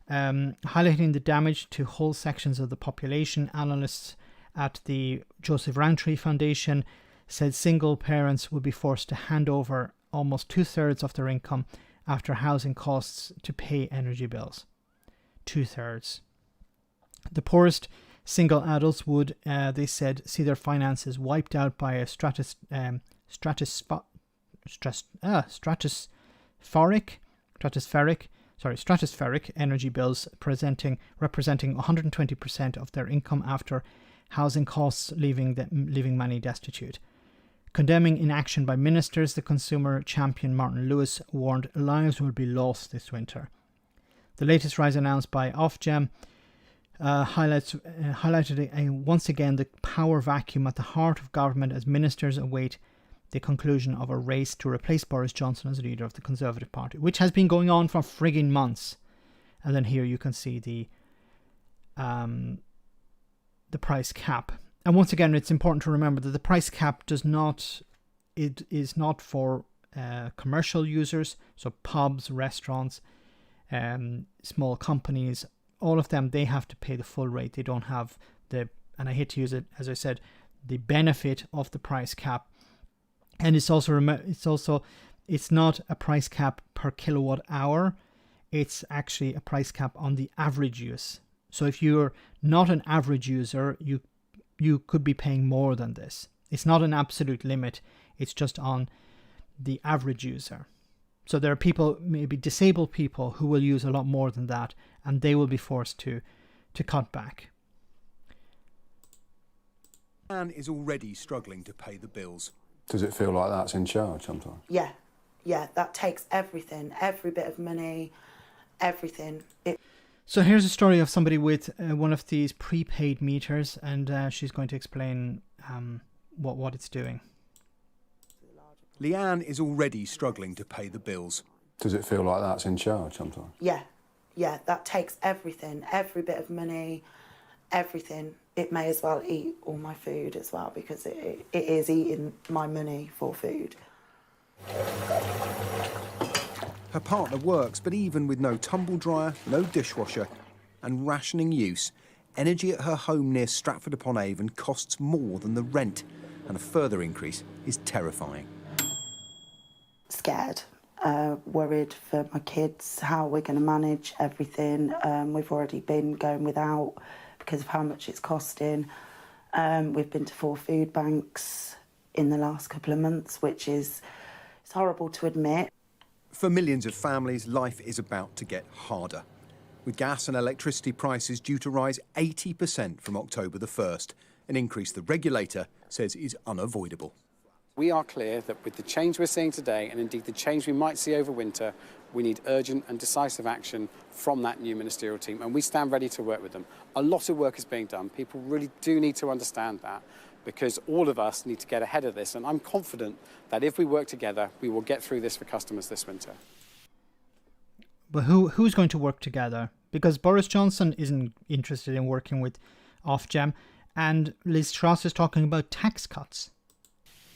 Highlighting the damage to whole sections of the population, analysts at the Joseph Rowntree Foundation said single parents would be forced to hand over almost 2/3 of their income after housing costs to pay energy bills. 2/3. The poorest single adults would, they said, see their finances wiped out by a stratospheric energy bills representing 120% of their income after housing costs, leaving many destitute. Condemning inaction by ministers, the consumer champion Martin Lewis warned lives will be lost this winter. The latest rise announced by Ofgem highlighted once again the power vacuum at the heart of government as ministers await the conclusion of a race to replace Boris Johnson as leader of the Conservative Party, which has been going on for frigging months. And then here you can see the price cap. And once again, it's important to remember that the price cap is not for commercial users, so pubs, restaurants, small companies, all of them, they have to pay the full rate. They don't have and I hate to use it, as I said, the benefit of the price cap. And it's not a price cap per kilowatt hour. It's actually a price cap on the average use. So if you're not an average user, you could be paying more than this. It's not an absolute limit. It's just on the average user. So there are people, maybe disabled people, who will use a lot more than that, and they will be forced to cut back. Anne is already struggling to pay the bills. Does it feel like that's in charge sometimes? Yeah, that takes everything, every bit of money, everything. So here's a story of somebody with one of these prepaid meters, and she's going to explain what it's doing. Leanne is already struggling to pay the bills. Does it feel like that's in charge sometimes? Yeah, that takes everything, every bit of money, everything. It may as well eat all my food as well, because it is eating my money for food. Her partner works, but even with no tumble dryer, no dishwasher and rationing use, energy at her home near Stratford-upon-Avon costs more than the rent, and a further increase is terrifying. Scared, worried for my kids, how we're going to manage everything. We've already been going without because of how much it's costing. We've been to 4 food banks in the last couple of months, which is it's horrible to admit. For millions of families, life is about to get harder, with gas and electricity prices due to rise 80% from October the 1st, an increase the regulator says is unavoidable. We are clear that with the change we're seeing today, and indeed the change we might see over winter, we need urgent and decisive action from that new ministerial team, and we stand ready to work with them. A lot of work is being done. People really do need to understand that, because all of us need to get ahead of this, and I'm confident that if we work together, we will get through this for customers this winter. But who's going to work together? Because Boris Johnson isn't interested in working with Ofgem, and Liz Truss is talking about tax cuts.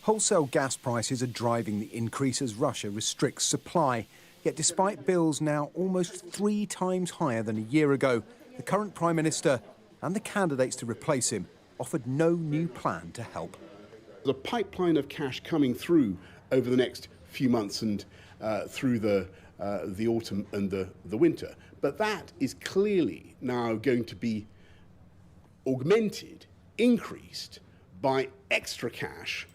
Wholesale gas prices are driving the increase as Russia restricts supply. Yet despite bills now almost 3 times higher than a year ago, the current Prime Minister and the candidates to replace him offered no new plan to help. There's a pipeline of cash coming through over the next few months and through the autumn and the winter. But that is clearly now going to be augmented, increased by extra cash.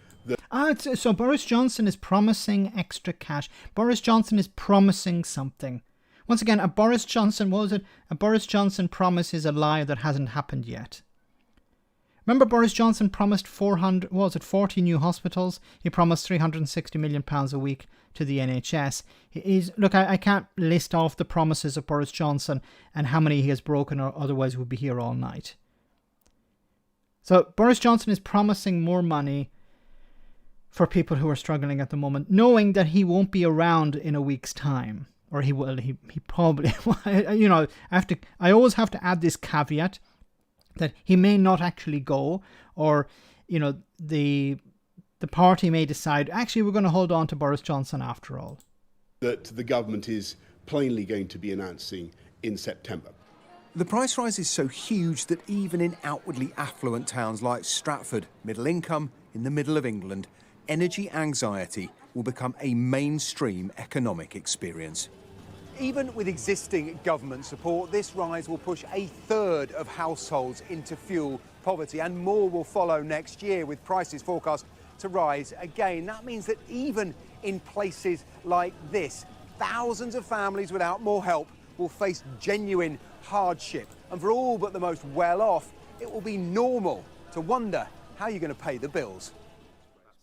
So Boris Johnson is promising extra cash. Boris Johnson is promising something. Once again, a Boris Johnson promise is a lie that hasn't happened yet. Remember, Boris Johnson promised 40 new hospitals. He promised £360 million a week to the NHS. I can't list off the promises of Boris Johnson and how many he has broken, or otherwise we'll be here all night. So Boris Johnson is promising more money for people who are struggling at the moment, knowing that he won't be around in a week's time. Or he will. He probably, I always have to add this caveat that he may not actually go, or, the party may decide, actually, we're going to hold on to Boris Johnson after all. That the government is plainly going to be announcing in September. The price rise is so huge that even in outwardly affluent towns like Stratford, middle income, in the middle of England, energy anxiety will become a mainstream economic experience. Even with existing government support, this rise will push a third of households into fuel poverty, and more will follow next year, with prices forecast to rise again. That means that even in places like this, thousands of families without more help will face genuine hardship. And for all but the most well-off, it will be normal to wonder how you're going to pay the bills.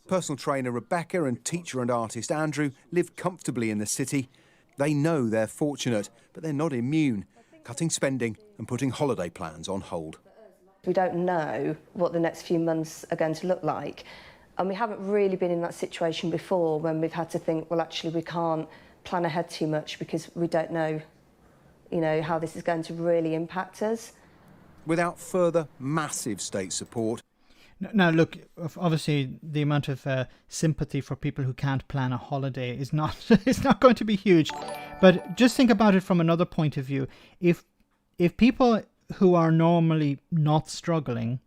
Personal trainer Rebecca and teacher and artist Andrew live comfortably in the city. They know they're fortunate, but they're not immune, cutting spending and putting holiday plans on hold. We don't know what the next few months are going to look like. And we haven't really been in that situation before, when we've had to think, well, actually, we can't plan ahead too much because we don't know, how this is going to really impact us. Without further massive state support. Now, look, obviously, the amount of sympathy for people who can't plan a holiday is not it's not going to be huge. But just think about it from another point of view. If people who are normally not struggling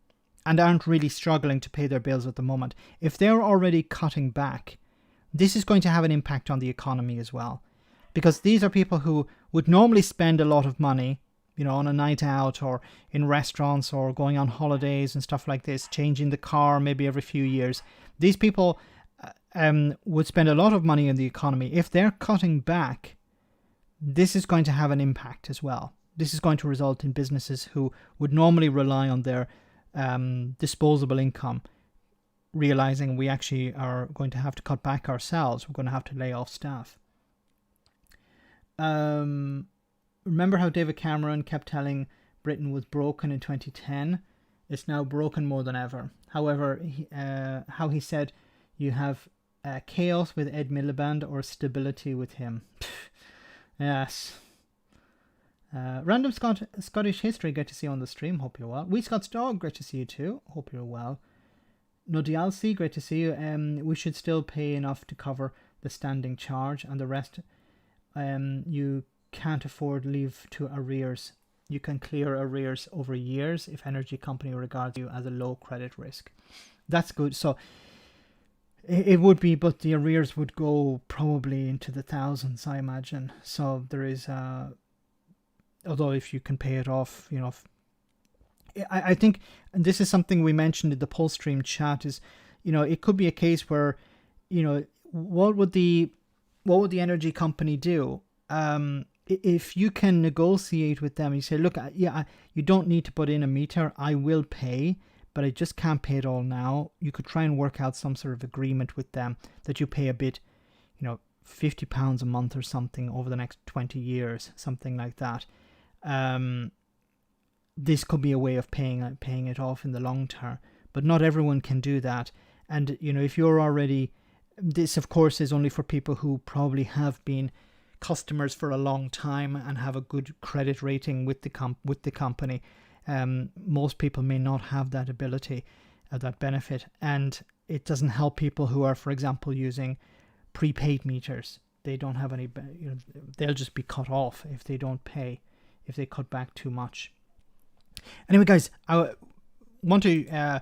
and aren't really struggling to pay their bills at the moment, if they're already cutting back, this is going to have an impact on the economy as well. Because these are people who would normally spend a lot of money, on a night out or in restaurants or going on holidays and stuff like this, changing the car maybe every few years. These people would spend a lot of money in the economy. If they're cutting back, this is going to have an impact as well. This is going to result in businesses who would normally rely on their disposable income, realizing we actually are going to have to cut back ourselves. We're going to have to lay off staff. Remember how David Cameron kept telling Britain was broken in 2010? It's now broken more than ever. However, how he said you have chaos with Ed Miliband or stability with him. Yes. Random Scottish History, great to see you on the stream. Hope you're well. Wee Scott's Dog, great to see you too. Hope you're well. Nodialcy, great to see you. We should still pay enough to cover the standing charge, and the rest you can't afford leave to arrears. You can clear arrears over years if energy company regards you as a low credit risk. That's good. So it would be, but the arrears would go probably into the thousands, I imagine. So there is, although if you can pay it off, I think, and this is something we mentioned in the poll stream chat, is, it could be a case where, what would the energy company do? If you can negotiate with them, you say, look, you don't need to put in a meter, I will pay, but I just can't pay it all now. You could try and work out some sort of agreement with them that you pay a bit, £50 a month or something over the next 20 years, something like that. This could be a way of paying it off in the long term, but not everyone can do that. And if you're already, this of course is only for people who probably have been customers for a long time and have a good credit rating with the company. Most people may not have that ability, that benefit, and it doesn't help people who are, for example, using prepaid meters. They don't have any, they'll just be cut off if they don't pay, if they cut back too much. Anyway, guys, I want to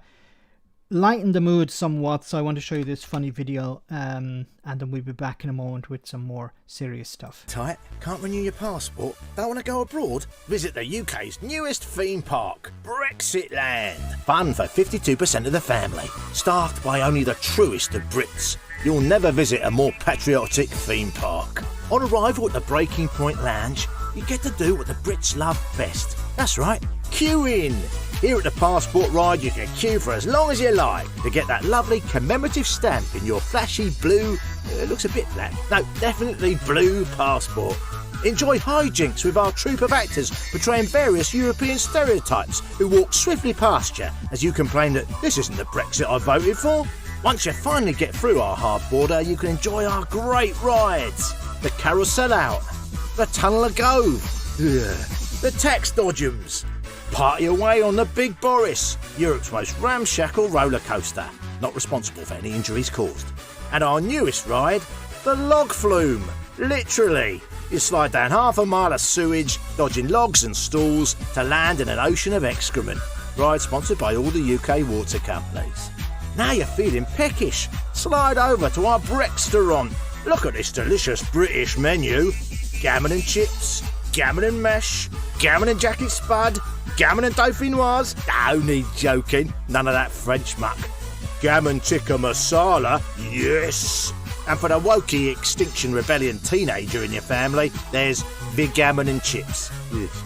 lighten the mood somewhat, so I want to show you this funny video, and then we'll be back in a moment with some more serious stuff. Tight? Can't renew your passport? Don't want to go abroad? Visit the UK's newest theme park, Brexit Land. Fun for 52% of the family. Staffed by only the truest of Brits. You'll never visit a more patriotic theme park. On arrival at the Breaking Point Lounge, you get to do what the Brits love best. That's right, queuing. Here at the Passport Ride, you can queue for as long as you like to get that lovely commemorative stamp in your flashy blue, it looks a bit black, no, definitely blue passport. Enjoy hijinks with our troupe of actors portraying various European stereotypes who walk swiftly past you as you complain that this isn't the Brexit I voted for. Once you finally get through our hard border, you can enjoy our great rides. The Carousel Out, the Tunnel of Gove, the Tax Dodgems. Party away on the Big Boris, Europe's most ramshackle roller coaster, not responsible for any injuries caused. And our newest ride, the Log Flume. Literally, you slide down half a mile of sewage, dodging logs and stools to land in an ocean of excrement. Ride sponsored by all the UK water companies. Now you're feeling peckish, slide over to our Brexteront. Look at this delicious British menu. Gammon and chips, gammon and mash, gammon and jacket spud, gammon and dauphinoise. Only joking, none of that French muck. Gammon tikka masala, yes. And for the wokey Extinction Rebellion teenager in your family, there's the gammon and chips. Yes.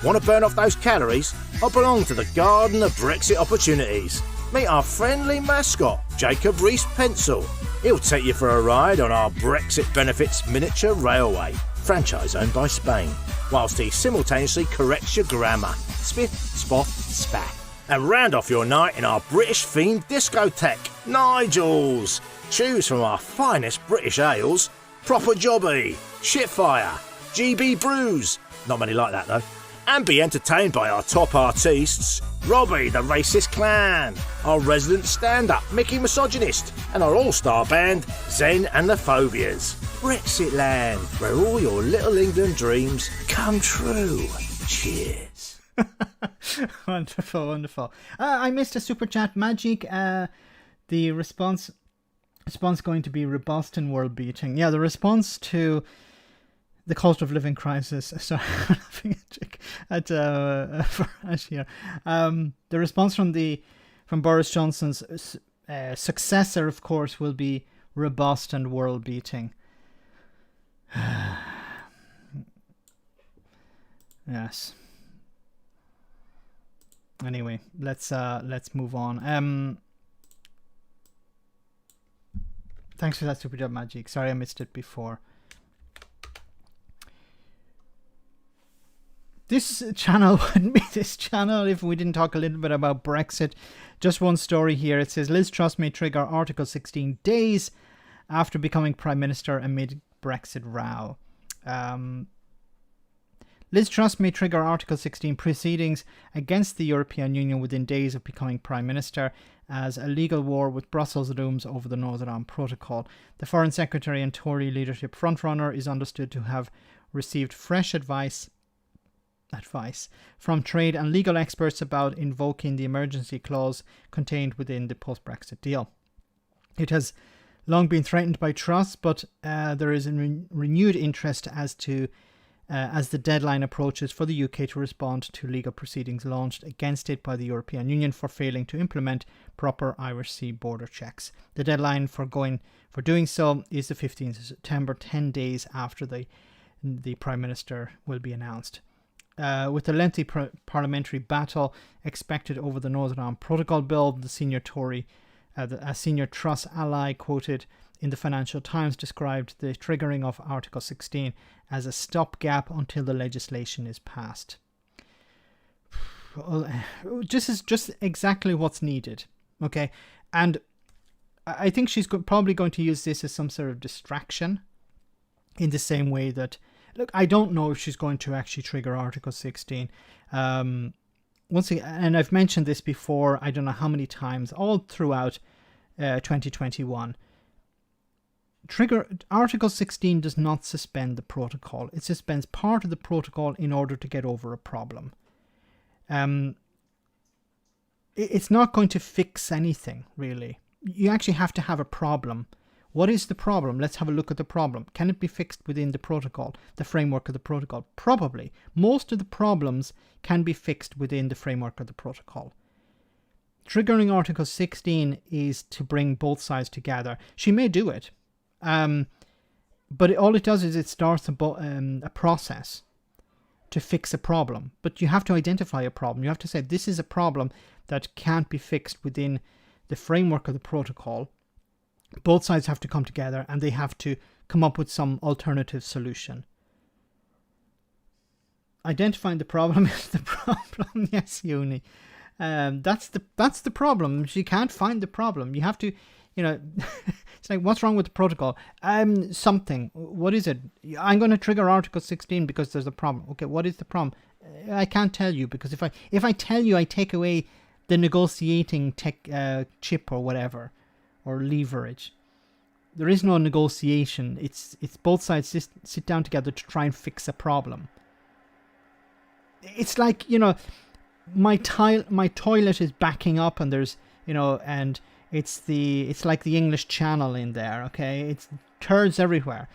Want to burn off those calories? Hop along to the Garden of Brexit Opportunities. Meet our friendly mascot, Jacob Rees-Pencil. He'll take you for a ride on our Brexit Benefits miniature railway, franchise owned by Spain, whilst he simultaneously corrects your grammar. Spiff, spoff, spat. And round off your night in our British-themed discotheque, Nigel's. Choose from our finest British ales, Proper Jobby, Shitfire, GB Brews, not many like that though, and be entertained by our top artists, Robbie the Racist Clan, our resident stand-up Mickey Misogynist, and our all-star band, Zen and the Phobias. Brexit Land, where all your Little England dreams come true. Cheers. Wonderful, wonderful. I missed a super chat, Magic. The response going to be robust and world beating. Yeah, the response to the cost of living crisis. Sorry, I'm laughing at Farage here. The response from Boris Johnson's successor, of course, will be robust and world beating. Yes. Anyway, let's move on. Thanks for that super job, Magic. Sorry I missed it before. This channel wouldn't be this channel if we didn't talk a little bit about Brexit. Just one story here. It says Liz Truss may trigger Article 16 days after becoming Prime Minister amid Brexit row. Liz Truss may trigger Article 16 proceedings against the European Union within days of becoming Prime Minister as a legal war with Brussels looms over the Northern Ireland Protocol. The Foreign Secretary and Tory leadership frontrunner is understood to have received fresh advice from trade and legal experts about invoking the emergency clause contained within the post-Brexit deal. It has long been threatened by Truss, but there is a renewed interest as the deadline approaches for the UK to respond to legal proceedings launched against it by the European Union for failing to implement proper Irish Sea border checks. The deadline for doing so is the 15th of September, 10 days after the Prime Minister will be announced. With a lengthy parliamentary battle expected over the Northern Ireland Protocol Bill, the senior Tory, a senior Truss ally, quoted in the Financial Times, described the triggering of Article 16 as a stopgap until the legislation is passed. This is just exactly what's needed, okay? And I think she's probably going to use this as some sort of distraction, in the same way that, look, I don't know if she's going to actually trigger Article 16. Once again, and I've mentioned this before, I don't know how many times, all throughout 2021. Article 16 does not suspend the protocol. It suspends part of the protocol in order to get over a problem. It's not going to fix anything, really. You actually have to have a problem. What is the problem? Let's have a look at the problem. Can it be fixed within the protocol, the framework of the protocol? Probably. Most of the problems can be fixed within the framework of the protocol. Triggering Article 16 is to bring both sides together. She may do it. But all it does is it starts a process to fix a problem. But you have to identify a problem. You have to say, this is a problem that can't be fixed within the framework of the protocol. Both sides have to come together and they have to come up with some alternative solution. Identifying the problem is the problem. Yes, Uni. That's the problem. She can't find the problem. You have to, it's like, what's wrong with the protocol? Something. What is it? I'm going to trigger Article 16 because there's a problem. Okay, what is the problem? I can't tell you, because if I tell you, I take away the negotiating chip or whatever, or leverage. There is no negotiation. It's both sides sit down together to try and fix a problem. It's like, my toilet is backing up, and there's, and it's like the English Channel in there, okay? It's turds everywhere,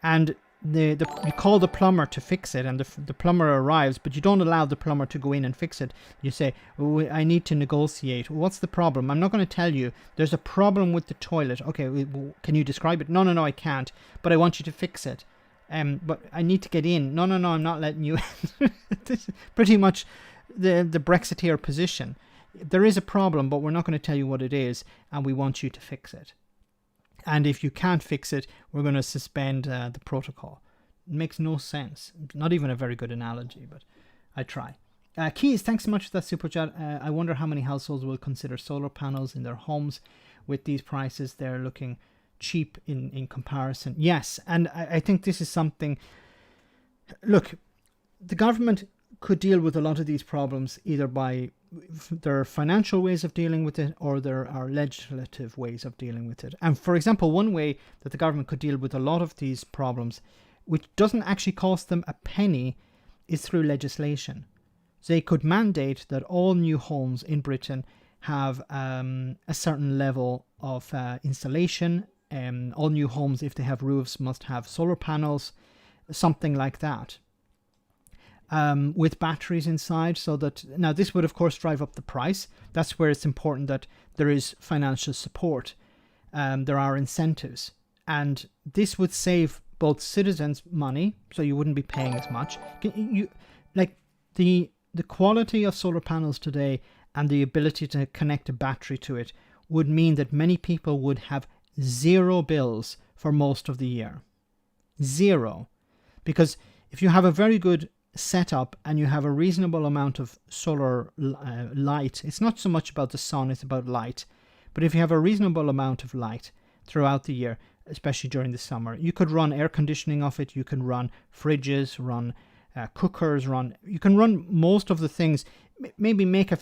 and you call the plumber to fix it, and the plumber arrives, but you don't allow the plumber to go in and fix it. You say, oh, I need to negotiate. What's the problem? I'm not going to tell you. There's a problem with the toilet. Okay, can you describe it? No, I can't, but I want you to fix it. But I need to get in. No, I'm not letting you in. This is pretty much the Brexiteer position. There is a problem, but we're not going to tell you what it is, and we want you to fix it. And if you can't fix it, we're going to suspend the protocol. It makes no sense. Not even a very good analogy, but I try. Keys, thanks so much for that super chat. I wonder how many households will consider solar panels in their homes. With these prices, they're looking cheap in comparison. Yes, and I think this is something... Look, the government could deal with a lot of these problems either by their financial ways of dealing with it, or there are legislative ways of dealing with it. And for example, one way that the government could deal with a lot of these problems, which doesn't actually cost them a penny, is through legislation. So they could mandate that all new homes in Britain have a certain level of insulation. All new homes, if they have roofs, must have solar panels, something like that. With batteries inside, so that now this would of course drive up the price. That's where it's important that there is financial support. There are incentives, and this would save both citizens money, so you wouldn't be paying as much. The quality of solar panels today and the ability to connect a battery to it would mean that many people would have zero bills for most of the year. Zero. Because if you have a very good setup and you have a reasonable amount of solar light, it's not so much about the sun, it's about light. But if you have a reasonable amount of light throughout the year, especially during the summer, you could run air conditioning off it, you can run fridges, run cookers, you can run most of the things. Maybe make a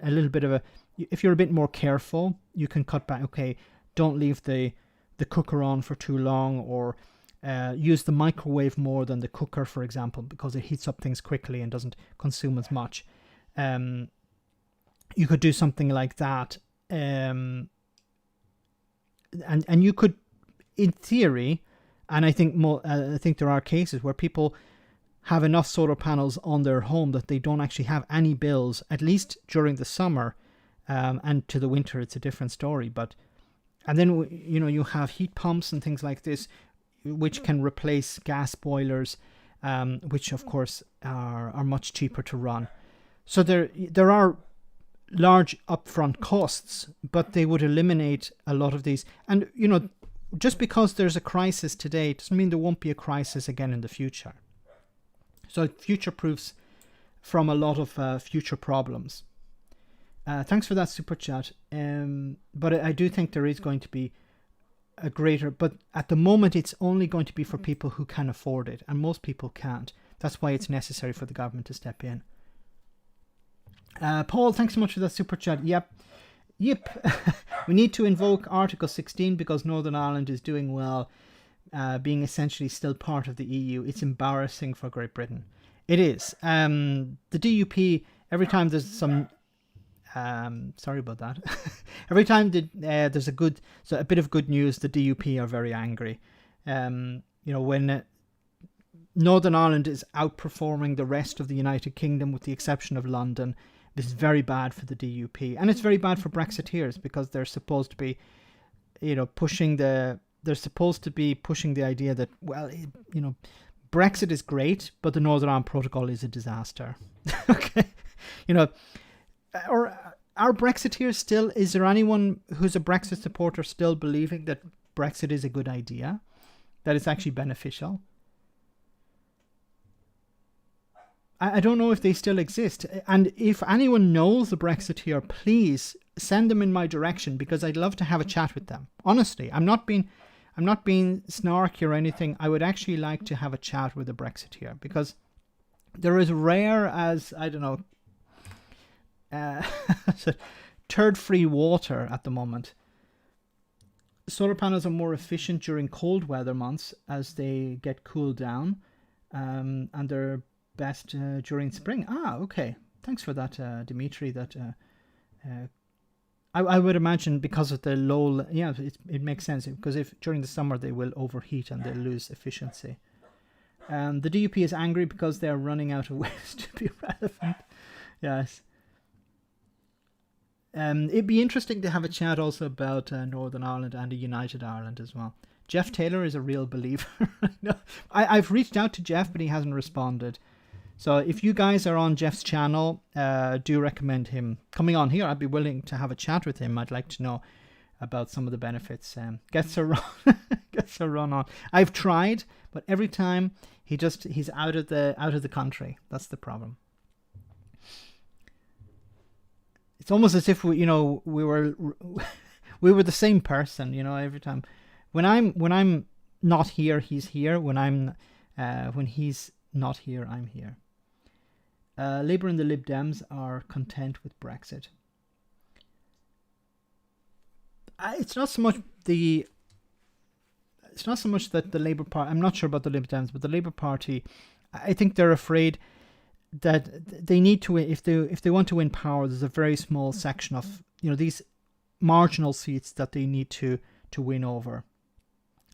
little bit of if you're a bit more careful, you can cut back. Okay, don't leave the cooker on for too long, or use the microwave more than the cooker, for example, because it heats up things quickly and doesn't consume as much. You could do something like that, and you could, in theory, and I think there are cases where people have enough solar panels on their home that they don't actually have any bills, at least during the summer, and to the winter it's a different story. And then you have heat pumps and things like this, which can replace gas boilers, which of course are much cheaper to run. So there are large upfront costs, but they would eliminate a lot of these. And just because there's a crisis today doesn't mean there won't be a crisis again in the future. So it future-proofs from a lot of future problems. Thanks for that super chat. But I do think there is going to be a greater, but at the moment it's only going to be for people who can afford it, and most people can't. That's why it's necessary for the government to step in. Paul, thanks so much for that super chat. Yep. We need to invoke Article 16 because Northern Ireland is doing well, being essentially still part of the EU. It's embarrassing for Great Britain. It is. The DUP, every time there's some... sorry about that. Every time there's a bit of good news, the DUP are very angry. When Northern Ireland is outperforming the rest of the United Kingdom with the exception of London, this is very bad for the DUP, and it's very bad for Brexiteers because they're supposed to be, pushing the idea that, Brexit is great, but the Northern Ireland Protocol is a disaster. Okay, or are Brexiteers still? Is there anyone who's a Brexit supporter still believing that Brexit is a good idea, that it's actually beneficial? I don't know if they still exist. And if anyone knows the Brexiteer, please send them in my direction because I'd love to have a chat with them. Honestly, I'm not being snarky or anything. I would actually like to have a chat with a Brexiteer because they're as rare as, I don't know, turd free water at the moment. Solar panels are more efficient during cold weather months as they get cooled down, and they're best during spring. Okay, thanks for that, Dimitri. That I would imagine because of the low, it makes sense because if during the summer they will overheat and they'll lose efficiency. The DUP is angry because they're running out of ways to be relevant. Yes. It'd be interesting to have a chat also about Northern Ireland and a united Ireland as well. Jeff Taylor is a real believer. No, I've reached out to Jeff, but he hasn't responded. So if you guys are on Jeff's channel, do recommend him coming on here. I'd be willing to have a chat with him. I'd like to know about some of the benefits. Gets a run on. I've tried, but every time he's out of the country. That's the problem. It's almost as if we were the same person. Every time when I'm not here, he's here. When he's not here, I'm here. Labour and the Lib Dems are content with Brexit. It's not so much that the Labour Party. I'm not sure about the Lib Dems, but the Labour Party, I think they're afraid that they need to, if they want to win power, there's a very small section of these marginal seats that they need to win over,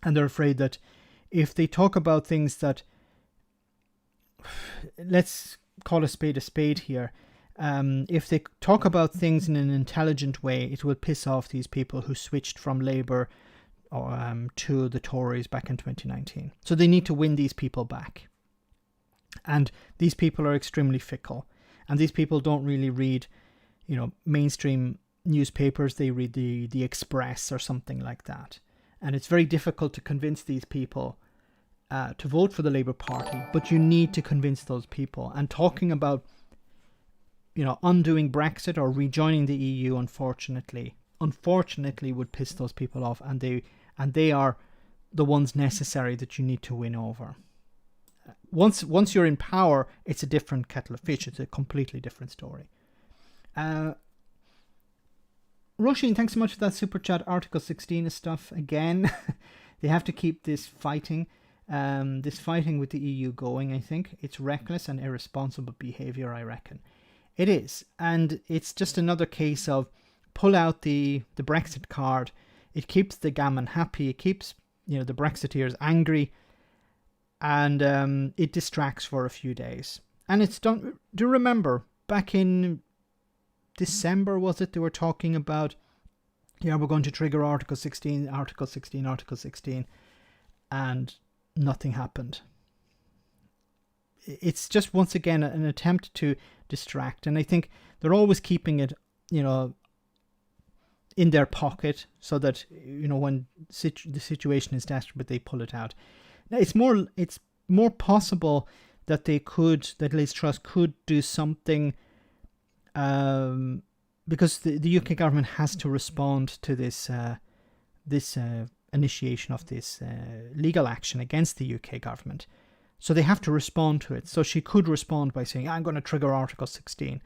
and they're afraid that if they talk about things that, let's call a spade here, if they talk about things in an intelligent way, it will piss off these people who switched from Labour to the Tories back in 2019. So they need to win these people back. And these people are extremely fickle. And these people don't really read, mainstream newspapers. They read the Express or something like that. And it's very difficult to convince these people to vote for the Labour Party. But you need to convince those people. And talking about, undoing Brexit or rejoining the EU, unfortunately would piss those people off. And they are the ones necessary that you need to win over. Once you're in power, it's a different kettle of fish. It's a completely different story. Roisin, thanks so much for that super chat. Article 16 stuff again. They have to keep this fighting with the EU going. I think it's reckless and irresponsible behaviour. I reckon it is, and it's just another case of pull out the Brexit card. It keeps the gammon happy. It keeps the Brexiteers angry. And it distracts for a few days. And it's done. Do you remember back in December, was it? They were talking about, we're going to trigger Article 16, and nothing happened. it's just once again an attempt to distract. And I think they're always keeping it, in their pocket so that, when the situation is desperate, they pull it out. Now, it's more possible that Liz Truss could do something, because the UK government has to respond to this initiation of this legal action against the UK government. So they have to respond to it. So she could respond by saying, I'm going to trigger Article 16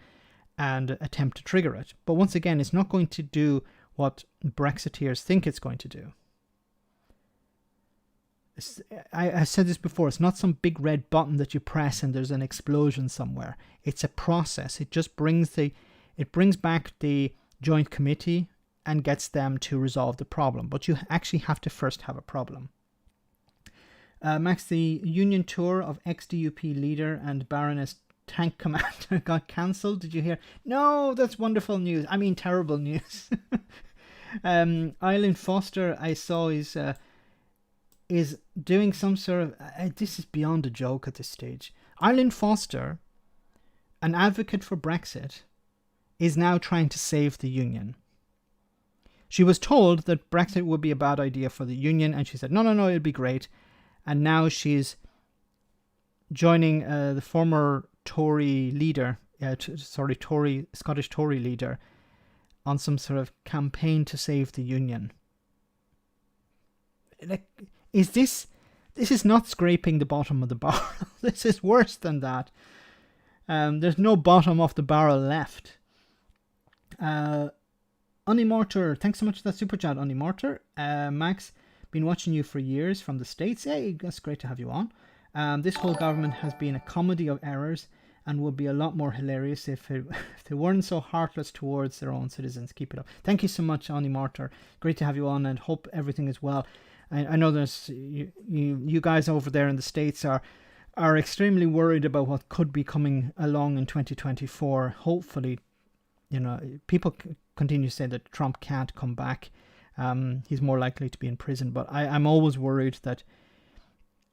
and attempt to trigger it. But once again, it's not going to do what Brexiteers think it's going to do. I said this before, it's not some big red button that you press and there's an explosion somewhere. It's a process. It just brings back the joint committee and gets them to resolve the problem. But you actually have to first have a problem. Max, the union tour of ex-DUP leader and Baroness Tank Commander got cancelled. Did you hear? No, that's wonderful news. I mean, terrible news. Eileen Foster, I saw, is doing some sort of... this is beyond a joke at this stage. Eileen Foster, an advocate for Brexit, is now trying to save the union. She was told that Brexit would be a bad idea for the union, and she said, no, it'll be great. And now she's joining the former Tory leader, Scottish Tory leader, on some sort of campaign to save the union. This is not scraping the bottom of the barrel. This is worse than that. There's no bottom of the barrel left. Unimortar, thanks so much for that super chat, Unimortar. Max, been watching you for years from the States. Hey, that's great to have you on. This whole government has been a comedy of errors and would be a lot more hilarious if they weren't so heartless towards their own citizens. Keep it up. Thank you so much, Unimortar. Great to have you on and hope everything is well. I know there's you guys over there in the States are extremely worried about what could be coming along in 2024. Hopefully, people continue to say that Trump can't come back. He's more likely to be in prison. But I'm always worried that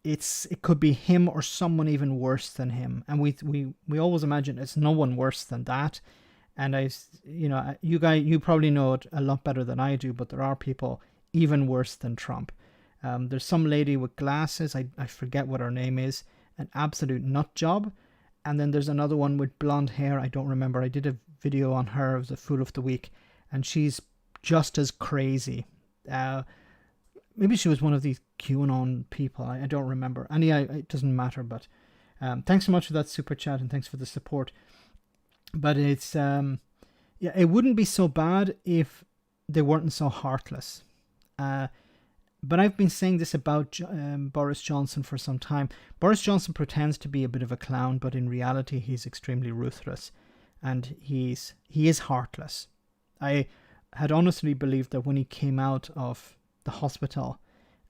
it could be him or someone even worse than him. And we always imagine it's no one worse than that. And you probably know it a lot better than I do, but there are people even worse than Trump. There's some lady with glasses, I forget what her name is, an absolute nut job. And then there's another one with blonde hair, I don't remember. I did a video on her, it was the Fool of the Week, and she's just as crazy. Maybe she was one of these QAnon people, I don't remember. Anyhow, it doesn't matter, but thanks so much for that super chat and thanks for the support. But it's, it wouldn't be so bad if they weren't so heartless. But I've been saying this about Boris Johnson for some time. Boris Johnson pretends to be a bit of a clown, but in reality he's extremely ruthless. And he is heartless. I had honestly believed that when he came out of the hospital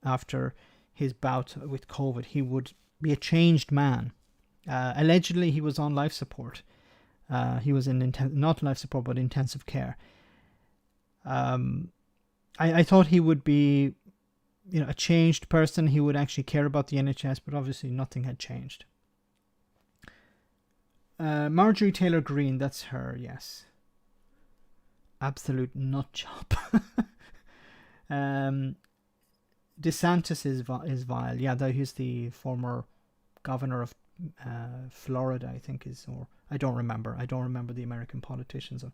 after his bout with COVID, he would be a changed man. Allegedly he was on life support. He was in not life support, but intensive care. I thought he would be a changed person. He would actually care about the NHS, but obviously nothing had changed. Marjorie Taylor Greene, that's her, yes. Absolute nut job. DeSantis is vile. Yeah, he's the former governor of Florida, I think or I don't remember the American politicians.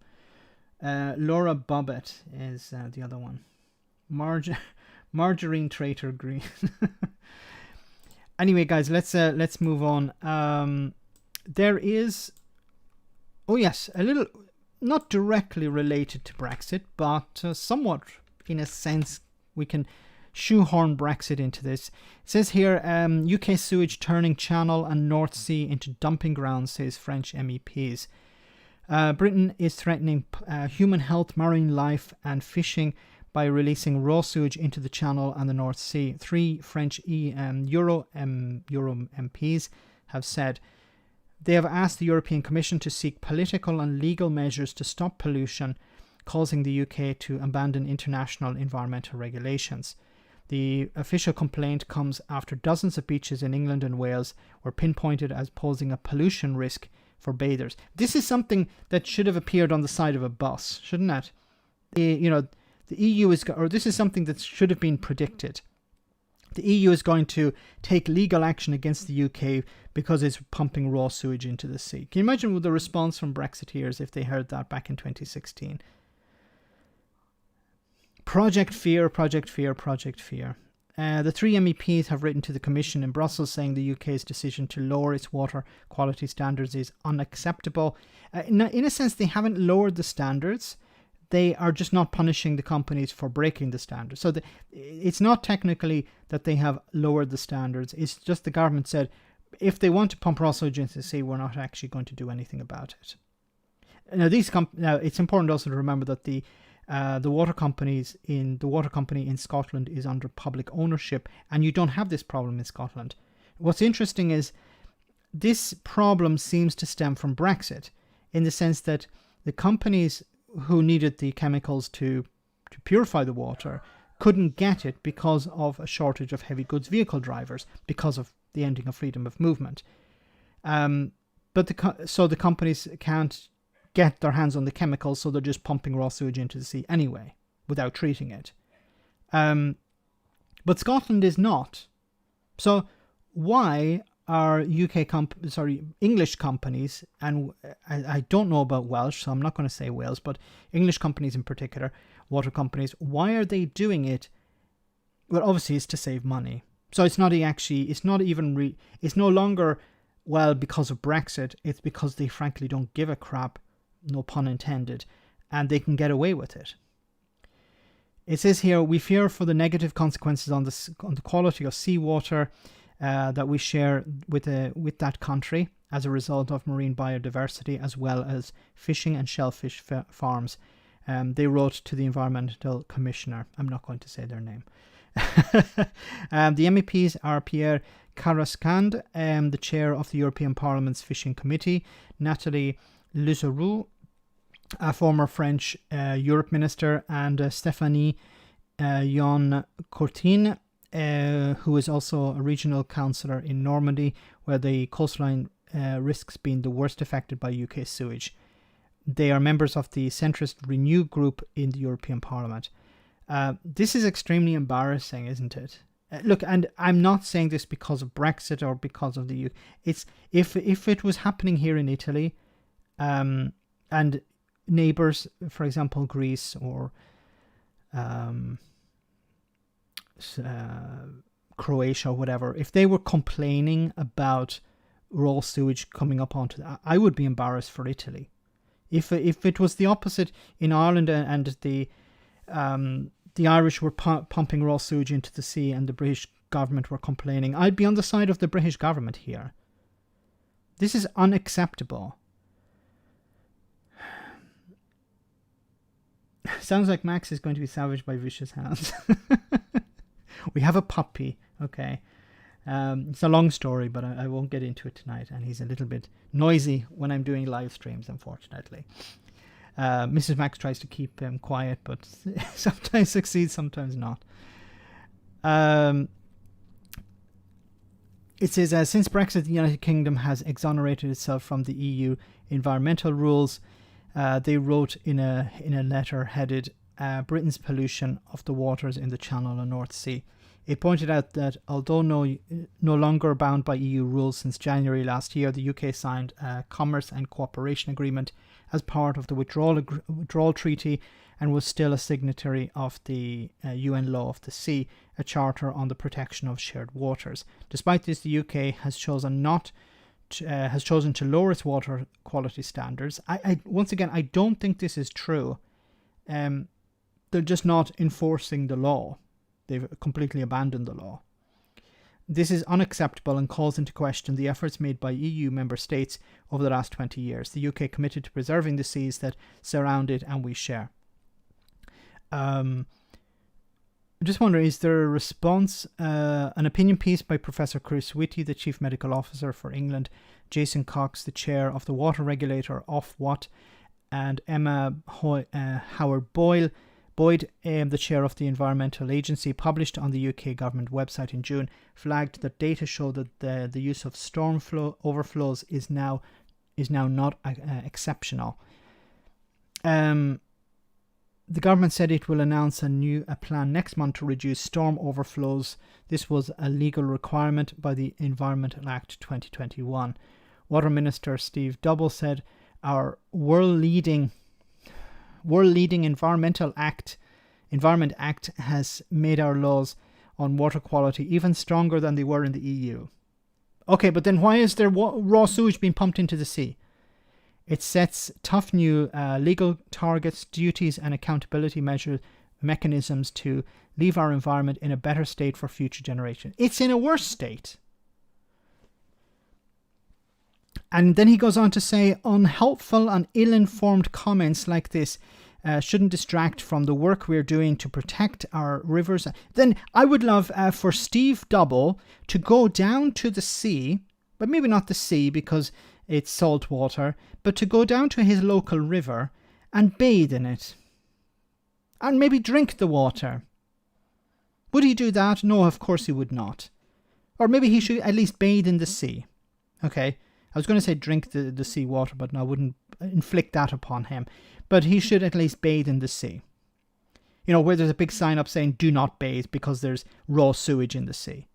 Laura Bobbitt is the other one. Margarine Traitor Green. Anyway, guys, let's move on. There is, oh yes, a little, not directly related to Brexit, but somewhat, in a sense, we can shoehorn Brexit into this. It says here, UK sewage turning Channel and North Sea into dumping grounds, says French MEPs. Britain is threatening human health, marine life and fishing by releasing raw sewage into the Channel and the North Sea. 3 French Euro MPs have said they have asked the European Commission to seek political and legal measures to stop pollution, causing the UK to abandon international environmental regulations. The official complaint comes after dozens of beaches in England and Wales were pinpointed as posing a pollution risk for bathers. This is something that should have appeared on the side of a bus, shouldn't it? The EU is, or this is something that should have been predicted. The EU is going to take legal action against the UK because it's pumping raw sewage into the sea. Can you imagine the response from Brexiteers if they heard that back in 2016? Project Fear, Project Fear, Project Fear. The 3 MEPs have written to the Commission in Brussels saying the UK's decision to lower its water quality standards is unacceptable. In a sense, they haven't lowered the standards. They are just not punishing the companies for breaking the standards. So it's not technically that they have lowered the standards. It's just the government said, if they want to pump raw sewage into the sea, we're not actually going to do anything about it. Now, it's important also to remember that the water company in Scotland is under public ownership, and you don't have this problem in Scotland. What's interesting is this problem seems to stem from Brexit, in the sense that the companies who needed the chemicals to purify the water couldn't get it because of a shortage of heavy goods vehicle drivers, because of the ending of freedom of movement. So the companies can't get their hands on the chemicals, so they're just pumping raw sewage into the sea anyway, without treating it. But Scotland is not. So why are English companies, and I don't know about Welsh, so I'm not going to say Wales, but English companies in particular, water companies, why are they doing it? Well, obviously it's to save money. So it's no longer, well, because of Brexit, it's because they frankly don't give a crap, no pun intended, and they can get away with it. It says here, we fear for the negative consequences on the quality of seawater that we share with that country as a result of marine biodiversity, as well as fishing and shellfish farms. They wrote to the Environmental Commissioner. I'm not going to say their name. The MEPs are Pierre Carrascand, the chair of the European Parliament's Fishing Committee, Nathalie Lizourou, a former French Europe minister, and Stéphanie Yon Courtine, who is also a regional councillor in Normandy, where the coastline risks being the worst affected by UK sewage. They are members of the centrist Renew group in the European Parliament. This is extremely embarrassing, isn't it? Look, and I'm not saying this because of Brexit or because of the UK. It's if it was happening here in Italy, and neighbours, for example, Greece or Croatia or whatever, if they were complaining about raw sewage coming up onto that, I would be embarrassed for Italy. If it was the opposite in Ireland and the Irish were pumping raw sewage into the sea and the British government were complaining, I'd be on the side of the British government here. This is unacceptable. Sounds like Max is going to be savaged by vicious hounds. We have a puppy, okay. It's a long story, but I won't get into it tonight, and he's a little bit noisy when I'm doing live streams, unfortunately. Mrs. Max tries to keep him quiet, but sometimes succeeds, sometimes not. It says, since Brexit, the United Kingdom has exonerated itself from the EU environmental rules. They wrote in a letter headed Britain's pollution of the waters in the Channel and North Sea. It pointed out that although no longer bound by EU rules since January last year, the UK signed a commerce and cooperation agreement as part of the withdrawal treaty and was still a signatory of the UN Law of the Sea, a charter on the protection of shared waters. Despite this, the UK has chosen to lower its water quality standards. Once again, I don't think this is true. They're just not enforcing the law. They've completely abandoned the law. This is unacceptable and calls into question the efforts made by EU member states over the last 20 years. The UK committed to preserving the seas that surround it and we share. I just wonder, is there a response? An opinion piece by Professor Chris Whitty, the Chief Medical Officer for England, Jason Cox, the Chair of the Water Regulator, Ofwat, and Emma Howard-Boyle, Boyd, the chair of the Environmental Agency, published on the UK government website in June, flagged that data show that the use of storm flow overflows is now not exceptional. The government said it will announce a plan next month to reduce storm overflows. This was a legal requirement by the Environmental Act 2021. Water Minister Steve Double said, "Our world-leading Environment Act has made our laws on water quality even stronger than they were in the EU." Okay, but then why is there raw sewage being pumped into the sea? It sets tough new legal targets, duties and accountability mechanisms to leave our environment in a better state for future generations. It's in a worse state. And then he goes on to say, unhelpful and ill-informed comments like this shouldn't distract from the work we're doing to protect our rivers. Then I would love for Steve Double to go down to the sea, but maybe not the sea because it's salt water, but to go down to his local river and bathe in it. And maybe drink the water. Would he do that? No, of course he would not. Or maybe he should at least bathe in the sea. Okay, I was going to say drink the sea water, but no, I wouldn't inflict that upon him. But he should at least bathe in the sea. You know, where there's a big sign up saying do not bathe because there's raw sewage in the sea.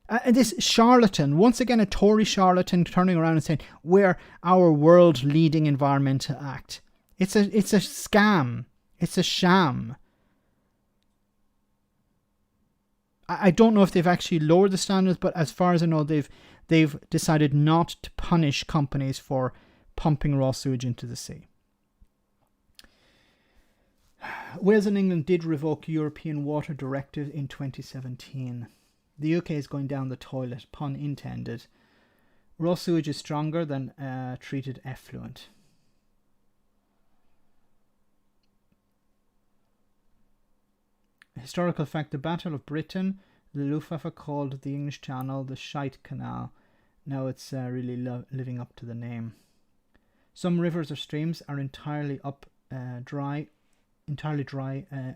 And this charlatan, once again a Tory charlatan, turning around and saying, we're our world-leading Environmental Act. It's a scam. It's a sham. I don't know if they've actually lowered the standards, but as far as I know, they've decided not to punish companies for pumping raw sewage into the sea. Wales and England did revoke European Water Directive in 2017. The UK is going down the toilet, pun intended. Raw sewage is stronger than treated effluent. Historical fact, the Battle of Britain, the Luftwaffe called the English Channel the Shite Canal. Now it's really living up to the name. Some rivers or streams are entirely dry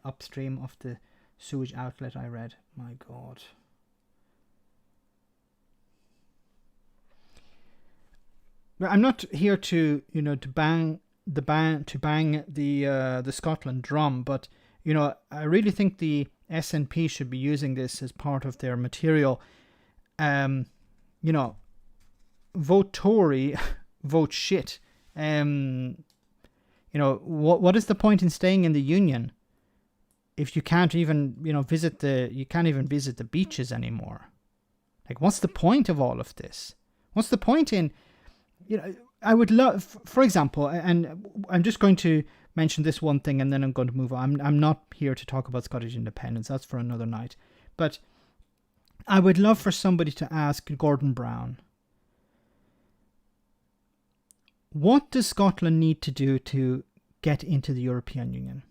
upstream of the sewage outlet, I read. My God. I'm not here to bang the Scotland drum, but I really think the SNP should be using this as part of their material. Vote Tory, vote shit. What is the point in staying in the union if you can't even visit the beaches anymore? Like, what's the point of all of this? What's the point in I would love, for example, and I'm just going to mention this one thing and then I'm going to move on. I'm not here to talk about Scottish independence. That's for another night. But I would love for somebody to ask Gordon Brown, what does Scotland need to do to get into the European Union?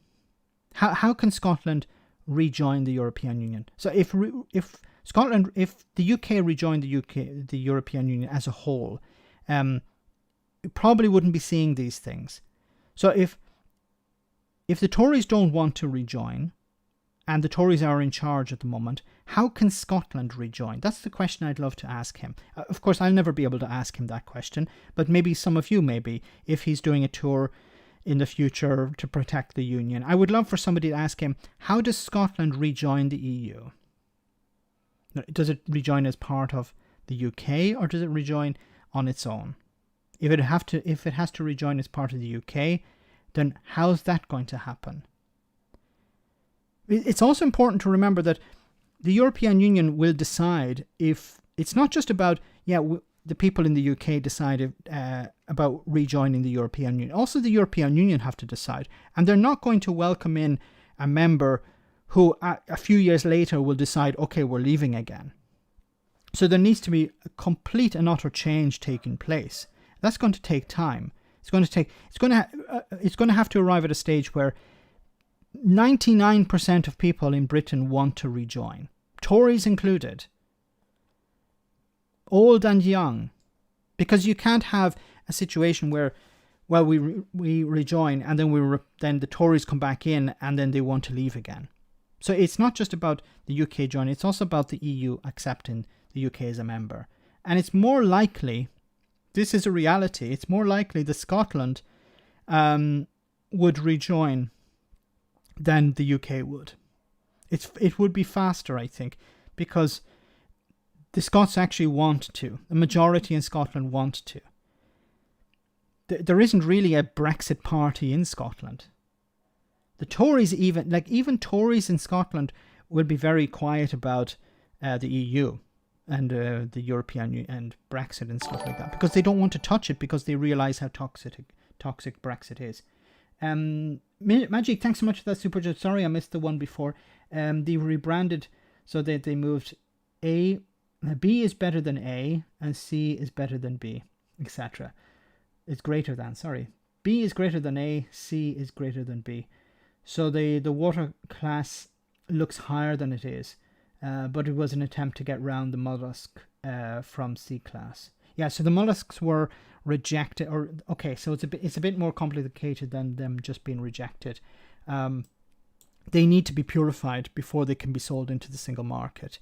How can Scotland rejoin the European Union? So if the UK rejoined the European Union as a whole, we probably wouldn't be seeing these things. So if the Tories don't want to rejoin, and the Tories are in charge at the moment, how can Scotland rejoin? That's the question I'd love to ask him. Of course, I'll never be able to ask him that question, but maybe some of you maybe, if he's doing a tour in the future to protect the Union. I would love for somebody to ask him, how does Scotland rejoin the EU? Does it rejoin as part of the UK, or does it rejoin on its own? If it has to rejoin as part of the UK, then how's that going to happen? It's also important to remember that the European Union will decide if it's not just about, the people in the UK decided about rejoining the European Union. Also, the European Union have to decide. And they're not going to welcome in a member who a few years later will decide, okay, we're leaving again. So there needs to be a complete and utter change taking place. That's going to take time. It's going to have to arrive at a stage where 99% of people in Britain want to rejoin, Tories included, old and young, because you can't have a situation where well, we rejoin, and then then the Tories come back in, and then they want to leave again. So it's not just about the UK joining, it's also about the EU accepting the UK as a member. And it's more likely, this is a reality, it's more likely that Scotland would rejoin than the UK would. It would be faster, I think, because the Scots actually want to. The majority in Scotland want to. There isn't really a Brexit party in Scotland. The Tories, even Tories in Scotland, will be very quiet about the EU and the European Union and Brexit and stuff like that, because they don't want to touch it, because they realise how toxic Brexit is. Magic, thanks so much for that super chat. Sorry I missed the one before. They rebranded so that they moved B is better than A and C is better than B, etc. It's greater than, sorry. B is greater than A, C is greater than B. So the water class looks higher than it is, but it was an attempt to get round the mollusk from C class. Yeah, so the mollusks were rejected, so it's a bit more complicated than them just being rejected. They need to be purified before they can be sold into the single market.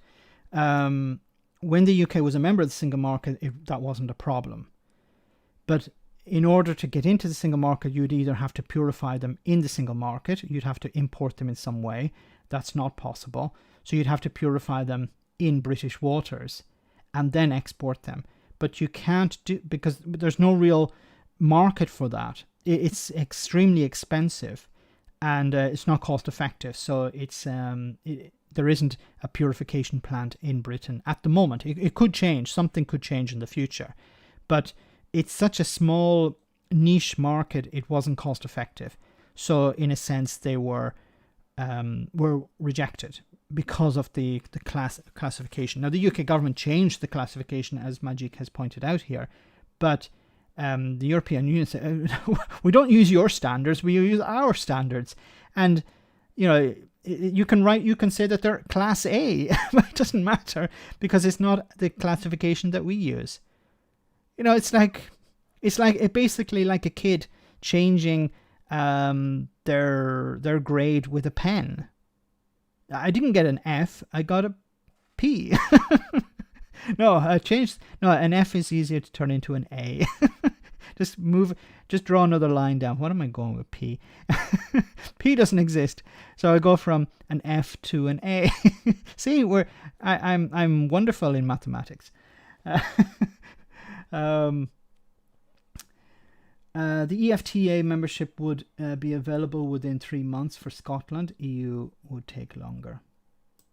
When the UK was a member of the single market, that wasn't a problem. But in order to get into the single market, you'd either have to purify them in the single market, you'd have to import them in some way. That's not possible. So you'd have to purify them in British waters and then export them. But you can't do, because there's no real market for that. It's extremely expensive, and it's not cost effective. So there isn't a purification plant in Britain at the moment. It could change. Something could change in the future. But it's such a small niche market, it wasn't cost effective. So in a sense, they were rejected because of the classification. Now, the UK government changed the classification, as Majik has pointed out here, but the European Union said, we don't use your standards, we use our standards. And, you can say that they're class A, but it doesn't matter, because it's not the classification that we use. It's basically like a kid changing their grade with a pen. I didn't get an F, I got a P. An F is easier to turn into an A. Just draw another line down. What am I going with P? P doesn't exist. So I go from an F to an A. See, I'm wonderful in mathematics. The EFTA membership would be available within 3 months for Scotland. EU would take longer.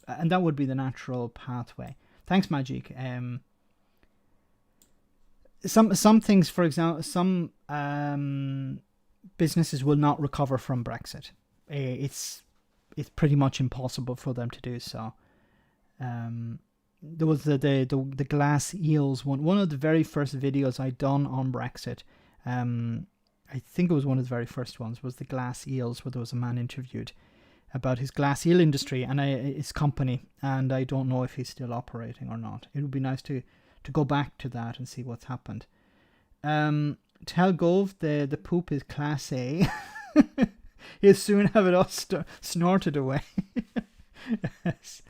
And that would be the natural pathway. Thanks, Magic. Some things, for example, some businesses will not recover from Brexit. It's pretty much impossible for them to do so. There was the glass eels one of the very first videos I'd done on Brexit. I think it was one of the very first ones, was the glass eels, where there was a man interviewed about his glass eel industry and his company, and I don't know if he's still operating or not. It would be nice to go back to that and see what's happened. Tell Gove the poop is class A. He'll soon have it all snorted away. Yes.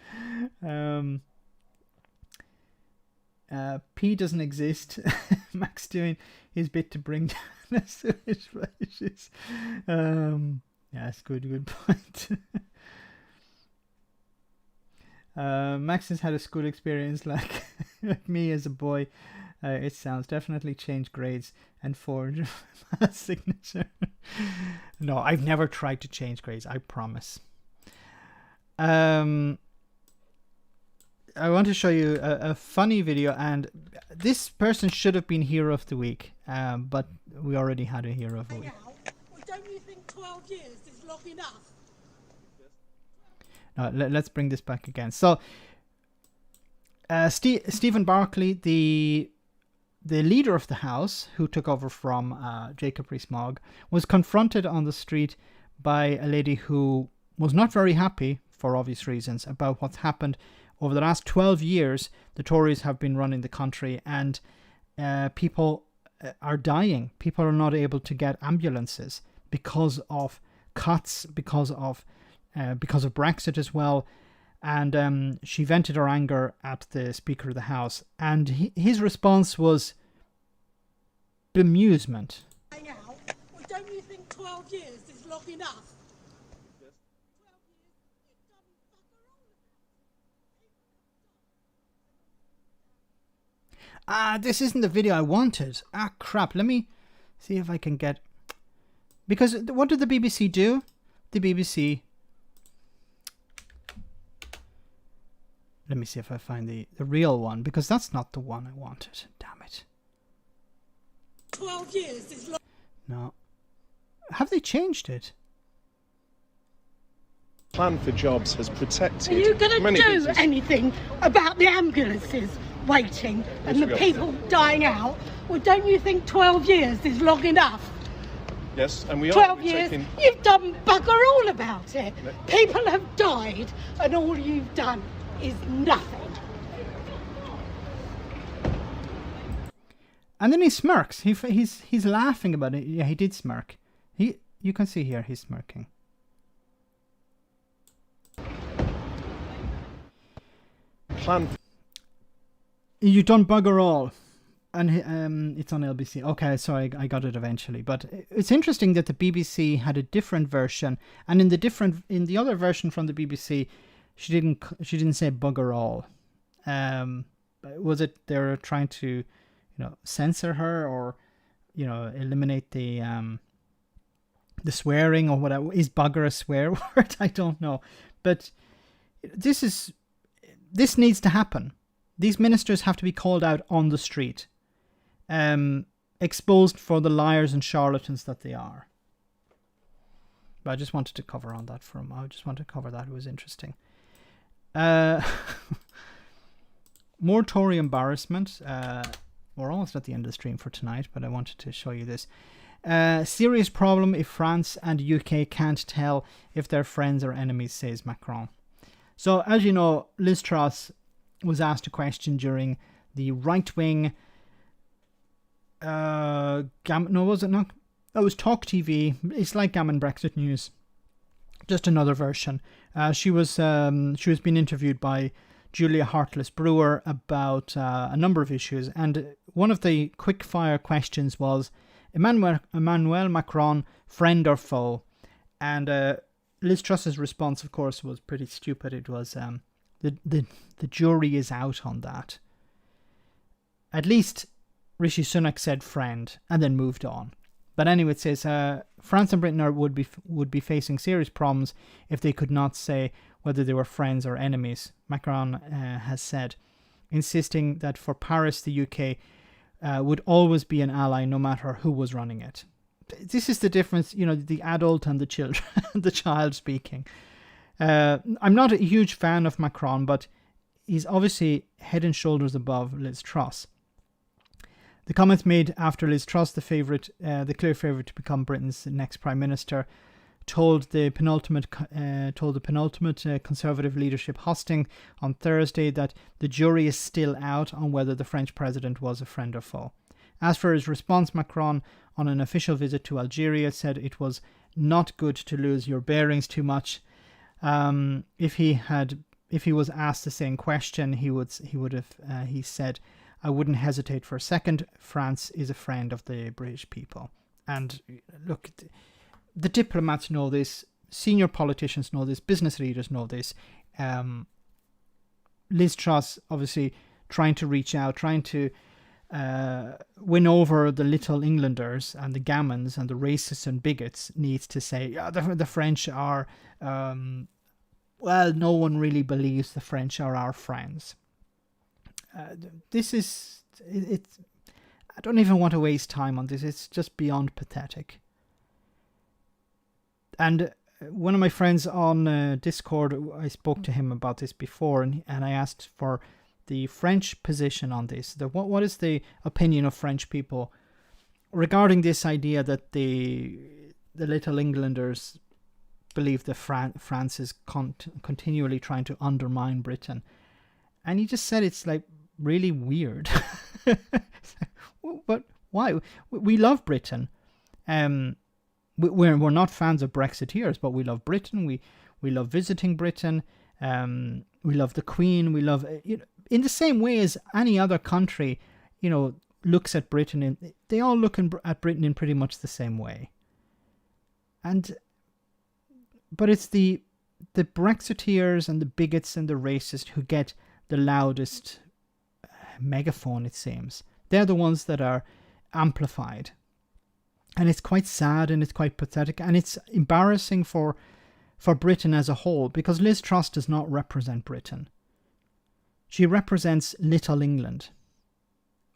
P doesn't exist. Max doing his bit to bring down the sewage prices. Yes, good point. Max has had a school experience like me as a boy. It sounds definitely changed grades and forged my signature. No, I've never tried to change grades, I promise. I want to show you a funny video, and this person should have been Hero of the Week, but we already had a Hero of the Week. Don't you think 12 years is long enough? No, let's bring this back again. So, Stephen Barclay, the leader of the House, who took over from Jacob Rees-Mogg, was confronted on the street by a lady who was not very happy, for obvious reasons, about what's happened. Over the last 12 years, the Tories have been running the country, and people are dying. People are not able to get ambulances because of cuts, because of Brexit as well. And she vented her anger at the Speaker of the House, and his response was bemusement. Well, don't you think 12 years is long enough? This isn't the video I wanted. Crap. Let me see if I can get... Because what did the BBC do? The BBC... Let me see if I find the real one, because that's not the one I wanted. Damn it. 12 years is long. No. Have they changed it? Plan for Jobs has protected. Are you going to do businesses. anything about the ambulances waiting and the people dying out? Well, don't you think 12 years is long enough? Yes, and we are 12 years, taking... you've done bugger all about it. People have died and all you've done is nothing. And then he smirks. He's laughing about it. Yeah, he did smirk. You can see here he's smirking. Plan. You done bugger all, and it's on LBC. Okay, sorry, I got it eventually. But it's interesting that the BBC had a different version, and in the other version from the BBC, she didn't say bugger all. Was it they were trying to, censor her, or eliminate the swearing or whatever? Is bugger a swear word? I don't know, but this needs to happen. These ministers have to be called out on the street, exposed for the liars and charlatans that they are. But I just wanted to cover on that I just wanted to cover that. It was interesting. More Tory embarrassment. We're almost at the end of the stream for tonight, but I wanted to show you this. Serious problem if France and UK can't tell if they're friends or enemies, says Macron. So, as you know, Liz Truss was asked a question during the right-wing... no, was it not? It was Talk TV. It's like Gammon Brexit News. Just another version. She was being interviewed by Julia Hartless-Brewer about a number of issues, and one of the quick-fire questions was, Emmanuel Macron, friend or foe? And Liz Truss's response, of course, was pretty stupid. It was, the jury is out on that. At least Rishi Sunak said friend and then moved on. But anyway, it says France and Britain would be facing serious problems if they could not say whether they were friends or enemies, Macron has said, insisting that for Paris the UK would always be an ally no matter who was running it. This is the difference, the adult and the children, the child speaking. I'm not a huge fan of Macron, but he's obviously head and shoulders above Liz Truss. The comments made after Liz Truss, the clear favourite to become Britain's next Prime Minister, told the penultimate Conservative leadership hosting on Thursday that the jury is still out on whether the French president was a friend or foe. As for his response, Macron, on an official visit to Algeria, said it was not good to lose your bearings too much. If he was asked the same question, he said, I wouldn't hesitate for a second. France is a friend of the British people. And look, the diplomats know this, senior politicians know this, business leaders know this. Liz Truss, obviously, trying to reach out, trying to win over the little Englanders and the gammons and the racists and bigots, needs to say, the French are, well, no one really believes the French are our friends. This is, I don't even want to waste time on this. It's just beyond pathetic. And one of my friends on Discord, I spoke to him about this before, and I asked for the French position on this. What is the opinion of French people regarding this idea that the little Englanders believe that France is continually trying to undermine Britain? And he just said it's like really weird. But Why? We love Britain. We're not fans of Brexiteers, but we love Britain. We love visiting Britain. We love the Queen. We love, in the same way as any other country, looks at Britain. They all look at Britain in pretty much the same way. But it's the Brexiteers and the bigots and the racists who get the loudest megaphone, it seems. They're the ones that are amplified. And it's quite sad and it's quite pathetic and it's embarrassing for Britain as a whole, because Liz Truss does not represent Britain. She represents Little England,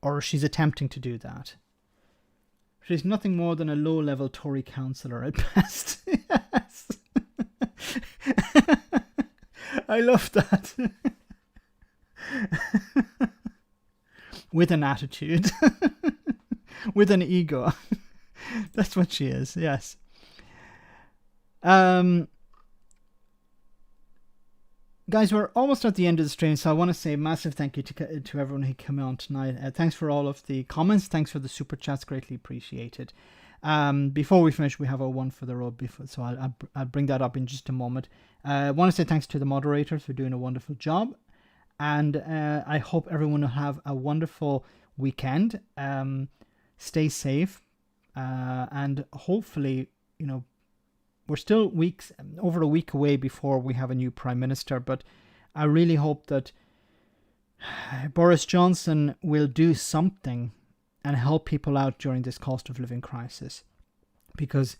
or she's attempting to do that. She's nothing more than a low-level Tory councillor at best. Yes. I love that. With an attitude. With an ego. That's what she is, yes. Guys, we're almost at the end of the stream, so I want to say a massive thank you to everyone who came on tonight. Thanks for all of the comments. Thanks for the super chats. Greatly appreciated. Before we finish, we have our one for the road, so I'll bring that up in just a moment. I want to say thanks to the moderators for doing a wonderful job. And I hope everyone will have a wonderful weekend. Stay safe. And hopefully, we're still over a week away before we have a new Prime Minister, but I really hope that Boris Johnson will do something and help people out during this cost of living crisis, because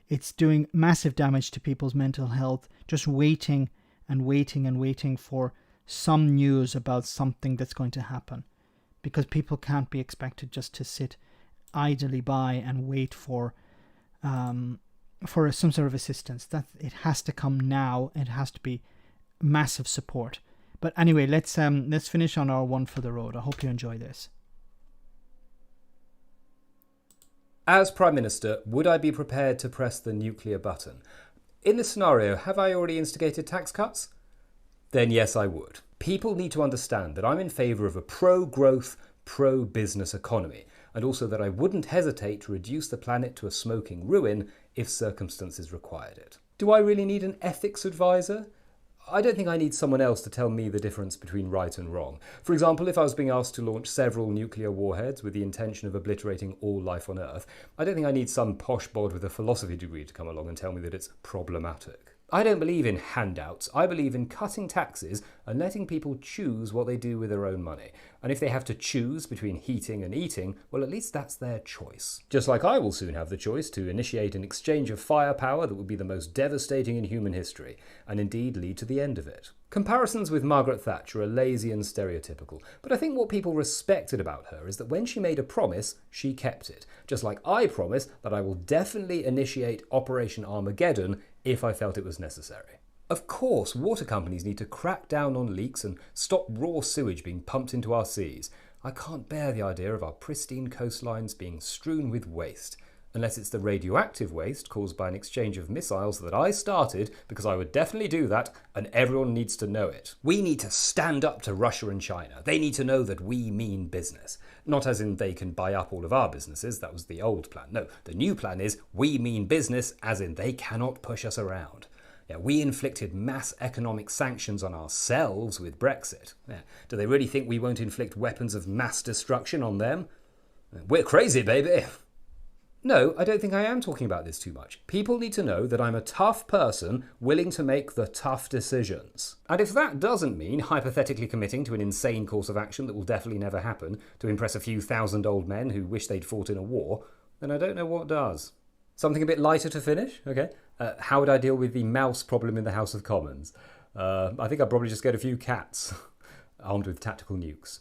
it's doing massive damage to people's mental health, just waiting and waiting and waiting for some news about something that's going to happen, because people can't be expected just to sit idly by and wait for some sort of assistance. That it has to come now. It has to be massive support. But anyway, let's finish on our one for the road. I hope you enjoy this. As Prime Minister, would I be prepared to press the nuclear button? In this scenario, have I already instigated tax cuts? Then yes, I would. People need to understand that I'm in favour of a pro-growth, pro-business economy, and also that I wouldn't hesitate to reduce the planet to a smoking ruin if circumstances required it. Do I really need an ethics advisor? I don't think I need someone else to tell me the difference between right and wrong. For example, if I was being asked to launch several nuclear warheads with the intention of obliterating all life on Earth, I don't think I need some posh bod with a philosophy degree to come along and tell me that it's problematic. I don't believe in handouts. I believe in cutting taxes and letting people choose what they do with their own money. And if they have to choose between heating and eating, well, at least that's their choice. Just like I will soon have the choice to initiate an exchange of firepower that would be the most devastating in human history, and indeed lead to the end of it. Comparisons with Margaret Thatcher are lazy and stereotypical, but I think what people respected about her is that when she made a promise, she kept it. Just like I promise that I will definitely initiate Operation Armageddon if I felt it was necessary. Of course, water companies need to crack down on leaks and stop raw sewage being pumped into our seas. I can't bear the idea of our pristine coastlines being strewn with waste. Unless it's the radioactive waste caused by an exchange of missiles that I started, because I would definitely do that, and everyone needs to know it. We need to stand up to Russia and China. They need to know that we mean business. Not as in they can buy up all of our businesses, that was the old plan. No, the new plan is we mean business as in they cannot push us around. Yeah, we inflicted mass economic sanctions on ourselves with Brexit. Yeah, do they really think we won't inflict weapons of mass destruction on them? We're crazy, baby. No, I don't think I am talking about this too much. People need to know that I'm a tough person willing to make the tough decisions. And if that doesn't mean hypothetically committing to an insane course of action that will definitely never happen to impress a few thousand old men who wish they'd fought in a war, then I don't know what does. Something a bit lighter to finish? Okay. How would I deal with the mouse problem in the House of Commons? I think I'd probably just get a few cats armed with tactical nukes.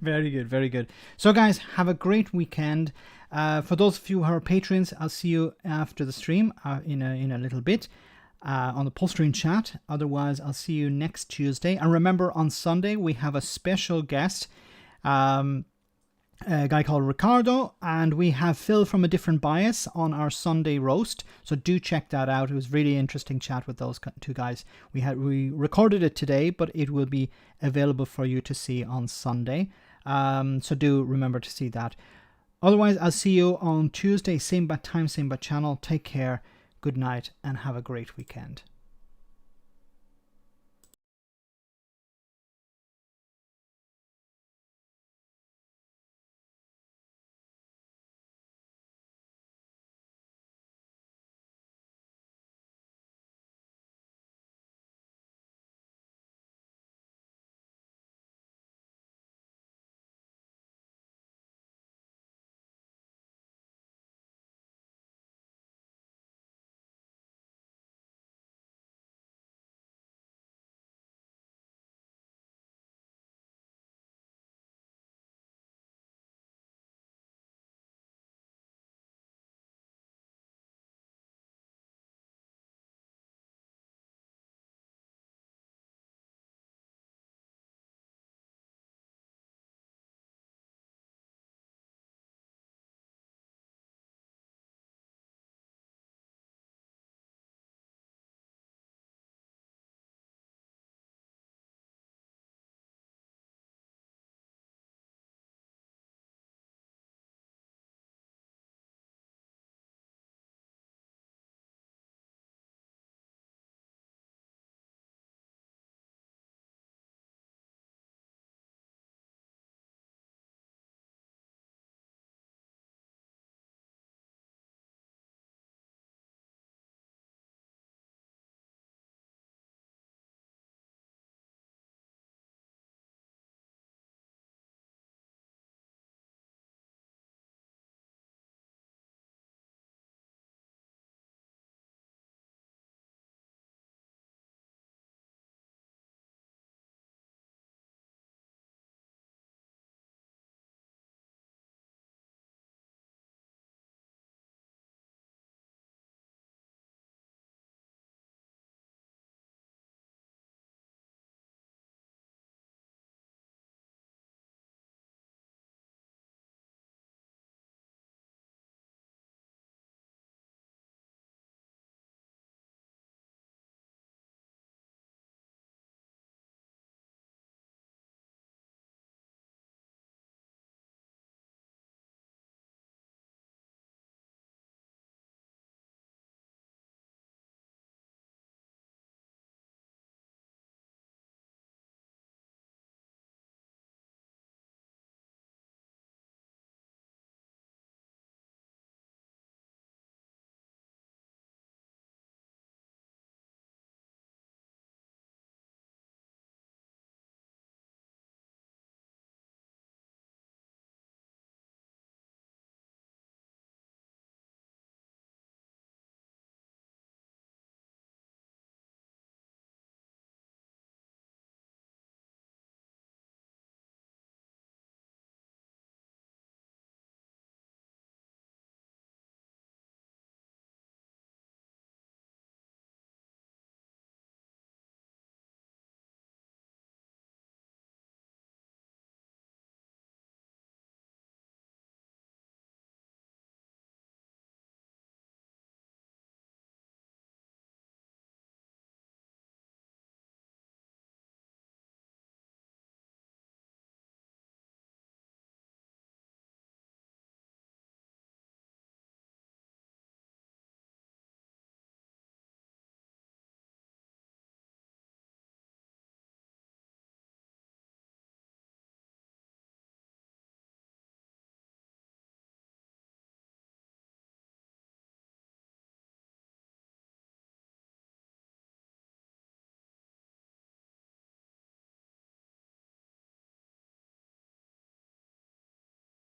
Very good, very good. So guys, have a great weekend. For those of you who are patrons, I'll see you after the stream in a little bit on the post-stream chat. Otherwise, I'll see you next Tuesday. And remember, on Sunday, we have a special guest, a guy called Ricardo, and we have Phil from A Different Bias on our Sunday roast. So do check that out. It was a really interesting chat with those two guys. We recorded it today, but it will be available for you to see on Sunday. So do remember to see that. Otherwise, I'll see you on Tuesday, same bad time, same bad channel. Take care, good night, and have a great weekend.